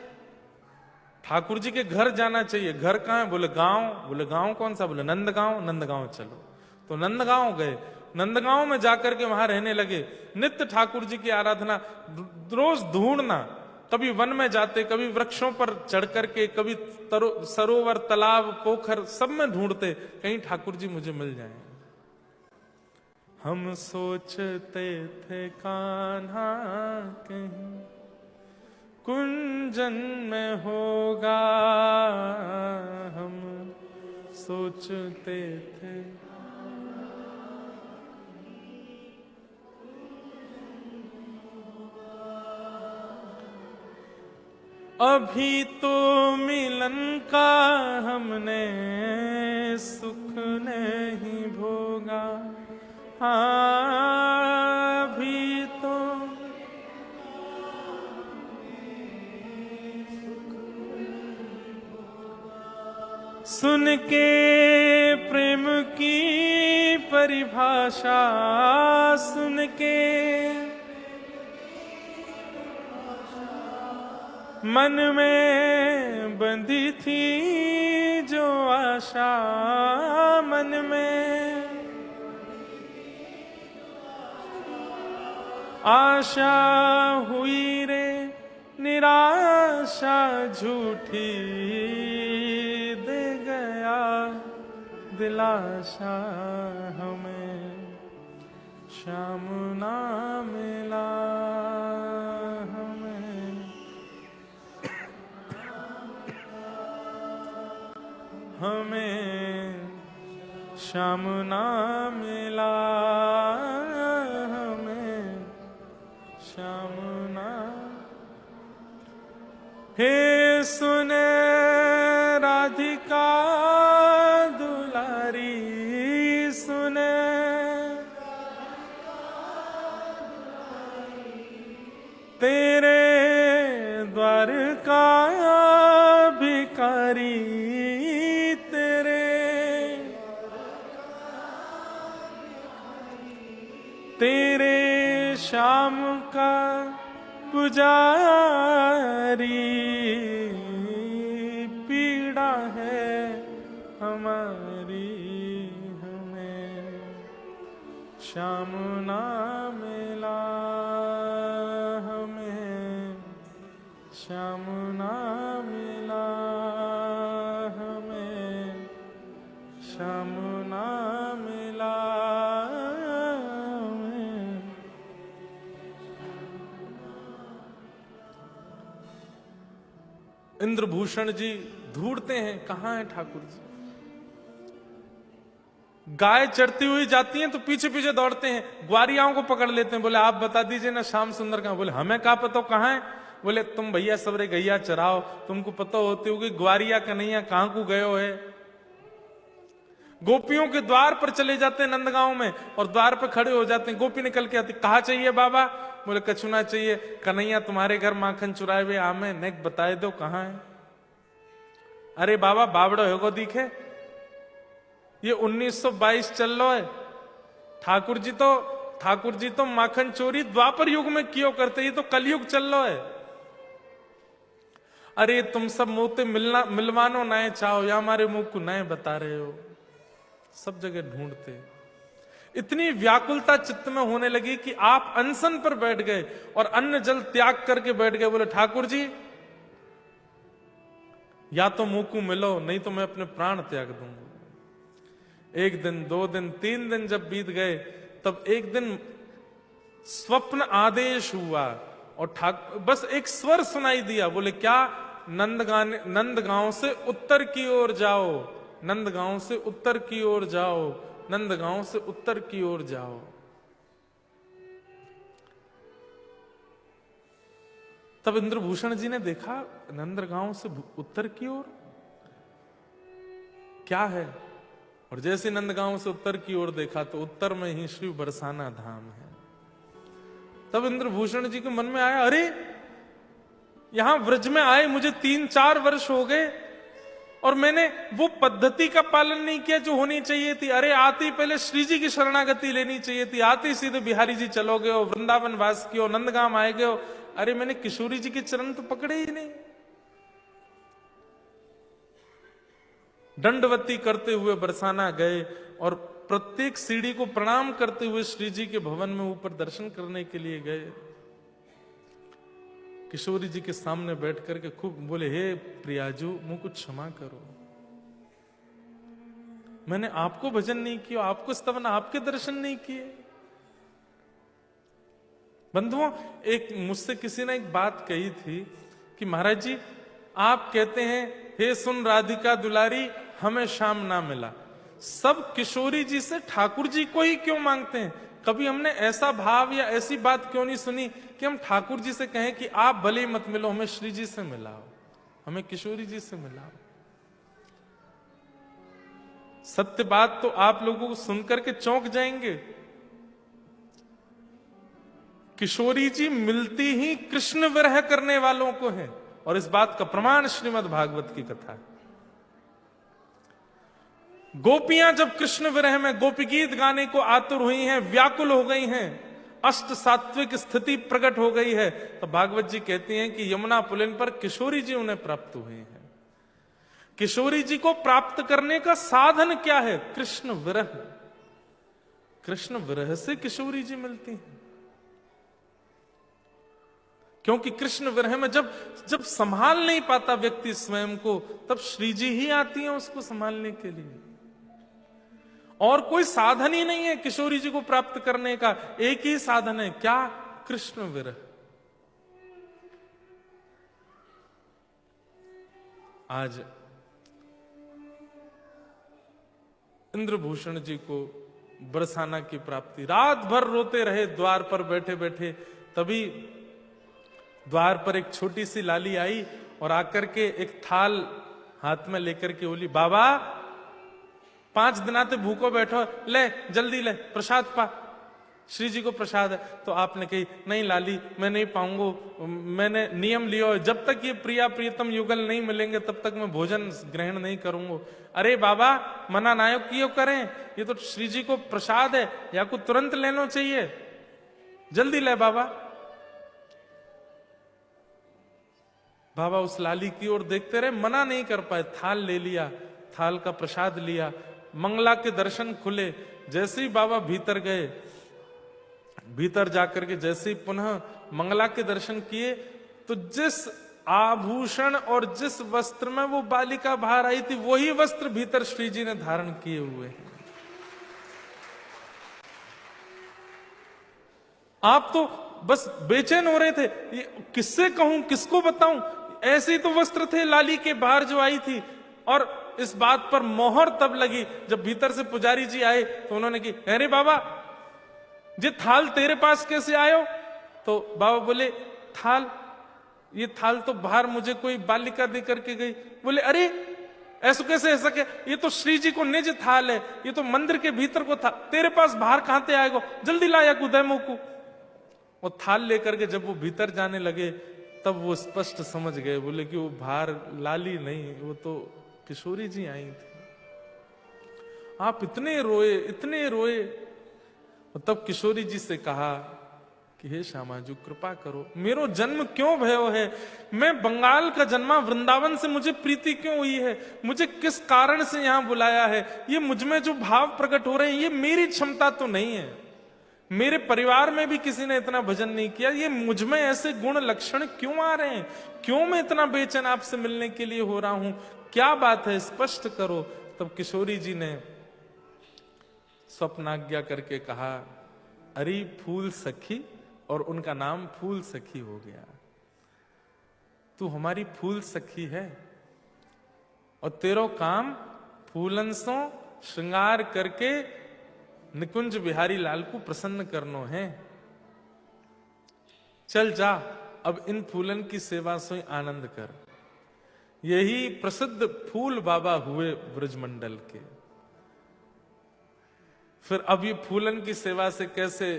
ठाकुर जी के घर जाना चाहिए। घर कहां है? बोले गांव। बोले गांव कौन सा? बोले नंदगांव। नंदगांव चलो। तो नंदगांव गए। नंदगांव में जाकर के वहां रहने लगे। नित्य ठाकुर जी की आराधना, रोज ढूंढना, कभी वन में जाते, कभी वृक्षों पर चढ़ करके, कभी सरोवर तालाब पोखर सब में ढूंढते, कहीं ठाकुर जी मुझे मिल जाएं। हम सोचते थे कान्हा कहीं कुंजन में होगा, हम सोचते थे। अभी तो मिलन का हमने सुख नहीं भोगा, हाँ अभी तो सुन के प्रेम की परिभाषा सुन के मन में बंधी थी जो आशा, मन में आशा हुई रे निराशा झूठी, दे गया दिलाशा हमें श्याम ना मिला, हमें श्याम ना मिला, हमें श्याम ना। हे सुने राधिका दुलारी, सुने तेरे द्वार का भिखारी, तेरे श्याम का पुजारी, पीड़ा है हमारी, हमें श्याम ना मिला, हमें श्याम ना मिला हमें, श्याम ना मिला हमें। इंद्रभूषण जी ढूंढते हैं कहां है ठाकुर जी। गाय चढ़ती हुई जाती हैं तो पीछे पीछे दौड़ते हैं, ग्वारियाओं को पकड़ लेते हैं, बोले आप बता दीजिए ना श्याम सुंदर कहां। बोले हमें क्या पता कहां है। बोले तुम भैया सबरे गैया चराओ, तुमको पता होती होगी ग्वारिया कन्हैया कहां को गयो है। गोपियों के द्वार पर चले जाते हैं नंदगांव में और द्वार पर खड़े हो जाते हैं। गोपी निकल के आती, कहा चाहिए बाबा। बोले कछुना चाहिए। कन्हैया तुम्हारे घर माखन चुराए हुए आमे नेक बताए दो कहां है। अरे बाबा बावड़ो होगो दिखे, ये 1922 चल रहा है। ठाकुर जी तो माखन चोरी द्वापर युग में क्यों करते, ये तो कलयुग चल रहा है। अरे तुम सब मोते मिलवानो नए चाहो या हमारे मुंह को नए बता रहे हो। सब जगह ढूंढते, इतनी व्याकुलता चित्त में होने लगी कि आप अनशन पर बैठ गए और अन्न जल त्याग करके बैठ गए। बोले ठाकुर जी या तो मुंह को मिलो, नहीं तो मैं अपने प्राण त्याग दूंगा। एक दिन, 2 दिन, 3 दिन जब बीत गए तब एक दिन स्वप्न आदेश हुआ और बस एक स्वर सुनाई दिया। बोले क्या, नंदगांव से उत्तर की ओर जाओ, नंदगांव से उत्तर की ओर जाओ, नंदगांव से उत्तर की ओर जाओ। तब इंद्रभूषण जी ने देखा नंदगांव से उत्तर की ओर क्या है, और जैसे नंदगांव से उत्तर की ओर देखा तो उत्तर में ही श्री बरसाना धाम है। तब इंद्रभूषण जी के मन में आया, अरे यहां व्रज में आए मुझे 3-4 वर्ष हो गए और मैंने वो पद्धति का पालन नहीं किया जो होनी चाहिए थी। अरे आते पहले श्री जी की शरणागति लेनी चाहिए थी, आते सीधे बिहारी जी चलो गए हो, वृंदावन वास कियो, नंदगांव आए गए हो। अरे मैंने किशोरी जी के चरण तो पकड़े ही नहीं। दंडवती करते हुए बरसाना गए और प्रत्येक सीढ़ी को प्रणाम करते हुए श्री जी के भवन में ऊपर दर्शन करने के लिए गए। किशोरी जी के सामने बैठ करके खूब बोले, हे प्रियाजू मुझको क्षमा करो, मैंने आपको भजन नहीं किया, आपको स्तवन, आपके दर्शन नहीं किए। बंधुओं, एक मुझसे किसी ने एक बात कही थी कि महाराज जी आप कहते हैं हे सुन राधिका दुलारी हमें श्याम ना मिला, सब किशोरी जी से ठाकुर जी को ही क्यों मांगते हैं? कभी हमने ऐसा भाव या ऐसी बात क्यों नहीं सुनी कि हम ठाकुर जी से कहें कि आप भले मत मिलो, हमें श्री जी से मिलाओ, हमें किशोरी जी से मिलाओ। सत्य बात तो आप लोगों को सुनकर के चौंक जाएंगे। किशोरी जी मिलती ही कृष्ण विरह करने वालों को है, और इस बात का प्रमाण श्रीमद् भागवत की कथा है। गोपियां जब कृष्ण विरह में गोपी गीत गाने को आतुर हुई हैं, व्याकुल हो गई हैं, अष्ट सात्विक स्थिति प्रकट हो गई है, तो भागवत जी कहती हैं कि यमुना पुलिन पर किशोरी जी उन्हें प्राप्त हुए हैं। किशोरी जी को प्राप्त करने का साधन क्या है? कृष्ण विरह। कृष्ण विरह से किशोरी जी मिलती हैं, क्योंकि कृष्ण विरह में जब संभाल नहीं पाता व्यक्ति स्वयं को, तब श्री जी ही आती हैं उसको संभालने के लिए। और कोई साधन ही नहीं है किशोरी जी को प्राप्त करने का, एक ही साधन है, क्या? कृष्ण विरह। आज इंद्रभूषण जी को बरसाना की प्राप्ति, रात भर रोते रहे द्वार पर बैठे बैठे। तभी द्वार पर एक छोटी सी लाली आई और आकर के एक थाल हाथ में लेकर के बोली, बाबा 5 दिन आते भूखो बैठो, ले जल्दी ले प्रसाद पा, श्री जी को प्रसाद है। तो आपने कही, नहीं लाली मैं नहीं पाऊंगा, मैंने नियम लिया है, जब तक ये प्रिया प्रियतम युगल नहीं मिलेंगे तब तक मैं भोजन ग्रहण नहीं करूंगा। अरे बाबा मना नायक क्यों करें, ये तो श्री जी को प्रसाद है, या को तुरंत लेना चाहिए, जल्दी ले बाबा। बाबा उस लाली की ओर देखते रहे, मना नहीं कर पाए, थाल ले लिया, थाल का प्रसाद लिया, मंगला के दर्शन खुले। जैसे ही बाबा भीतर गए, भीतर जाकर के जैसे ही पुनः मंगला के दर्शन किए, तो जिस आभूषण और जिस वस्त्र में वो बालिका बाहर आई थी, वही वस्त्र भीतर श्री जी ने धारण किए हुए हैं। आप तो बस बेचैन हो रहे थे, ये किससे कहूं, किसको बताऊं। ऐसे ही तो वस्त्र थे लाली के बाहर जो आई थी। और इस बात पर मोहर तब लगी जब भीतर से पुजारी जी आए तो उन्होंने की, अरे बाबा ये थाल तेरे पास कैसे आयो? तो बाबा बोले, थाल, ये थाल तो बाहर मुझे कोई बालिका दे करके गई। बोले, अरे ऐसा कैसे हो सके, ये तो श्री जी को निज थाल है, ये तो मंदिर के भीतर को था, तेरे पास बाहर कहां से आएगा? जल्दी लाया कुदय मोकू। और थाल लेकर के जब वो भीतर जाने लगे तब वो स्पष्ट समझ गए। बोले कि वो बाहर लाली नहीं, वो तो किशोरी जी आई थी। आप इतने रोए, इतने रोए। और तब किशोरी जी से कहा कि हे श्यामा जी, कृपा करो, मेरो जन्म क्यों भयो है? मैं बंगाल का जन्मा, वृंदावन से मुझे प्रीति क्यों हुई है? मुझे किस कारण से यहां बुलाया है? ये मुझ में जो भाव प्रकट हो रहे हैं, ये मेरी क्षमता तो नहीं है। मेरे परिवार में भी किसी ने इतना भजन नहीं किया। ये मुझ में ऐसे गुण लक्षण क्यों आ रहे हैं? क्यों मैं इतना बेचैन आपसे मिलने के लिए हो रहा हूं? क्या बात है, स्पष्ट करो। तब किशोरी जी ने स्वप्नाज्ञा करके कहा, अरे फूल सखी, और उनका नाम फूल सखी हो गया। तू हमारी फूल सखी है और तेरो काम फूलन सो श्रृंगार करके निकुंज बिहारी लाल को प्रसन्न करनो है। चल जा, अब इन फूलन की सेवा से आनंद कर। यही प्रसिद्ध फूल बाबा हुए ब्रजमंडल के। फिर अब ये फूलन की सेवा से कैसे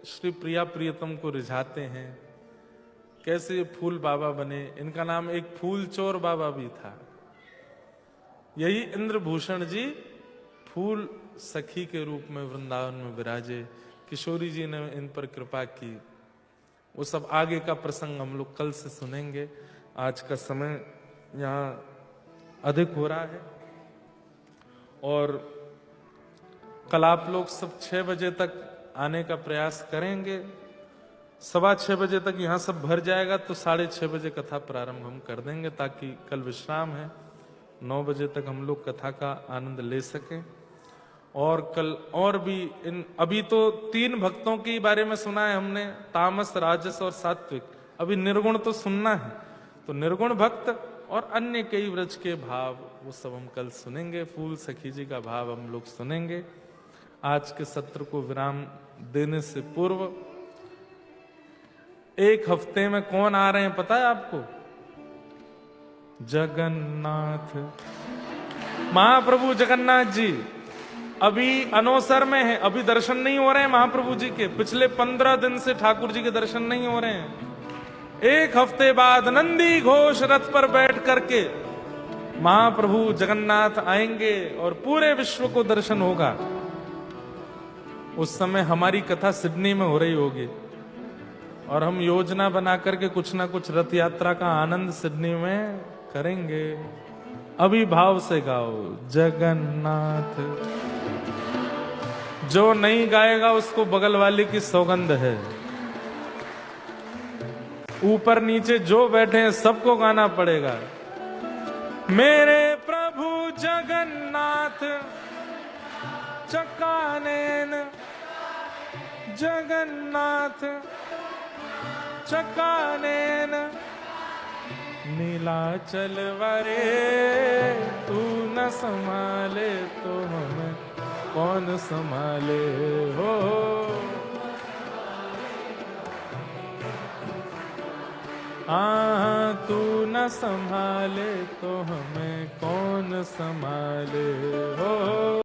श्री प्रिया प्रियतम को रिझाते हैं, कैसे ये फूल बाबा बने। इनका नाम एक फूल चोर बाबा भी था। यही इंद्रभूषण जी फूल सखी के रूप में वृंदावन में विराजे। किशोरी जी ने इन पर कृपा की। वो सब आगे का प्रसंग हम लोग कल से सुनेंगे। आज का समय यहाँ अधिक हो रहा है और कल आप लोग सब 6 बजे तक आने का प्रयास करेंगे। 6:15 बजे तक यहाँ सब भर जाएगा तो 6:30 बजे कथा प्रारंभ हम कर देंगे, ताकि कल विश्राम है, 9 बजे तक हम लोग कथा का आनंद ले सकें। और कल और भी अभी तो 3 भक्तों के बारे में सुना है हमने, तामस, राजस और सात्विक। अभी निर्गुण तो सुनना है, तो निर्गुण भक्त और अन्य कई व्रज के भाव वो सब हम कल सुनेंगे। फूल सखी जी का भाव हम लोग सुनेंगे। आज के सत्र को विराम देने से पूर्व 1 हफ्ते में कौन आ रहे हैं पता है आपको? जगन्नाथ, महाप्रभु जगन्नाथ जी अभी अनोसर में है, अभी दर्शन नहीं हो रहे हैं महाप्रभु जी के। पिछले 15 दिन से ठाकुर जी के दर्शन नहीं हो रहे हैं। 1 हफ्ते बाद नंदी घोष रथ पर बैठ करके महाप्रभु जगन्नाथ आएंगे और पूरे विश्व को दर्शन होगा। उस समय हमारी कथा सिडनी में हो रही होगी और हम योजना बना करके कुछ ना कुछ रथ यात्रा का आनंद सिडनी में करेंगे। अभी भाव से गाओ जगन्नाथ। जो नहीं गाएगा उसको बगल वाले की सौगंध है। ऊपर नीचे जो बैठे हैं सबको गाना पड़ेगा। मेरे प्रभु जगन्नाथ चकानेन, जगन्नाथ चकानेन, नीलाचल वरे तू न संभाले तो हमें कौन संभाले हो। तू न संभाले तो हमें कौन संभाले हो।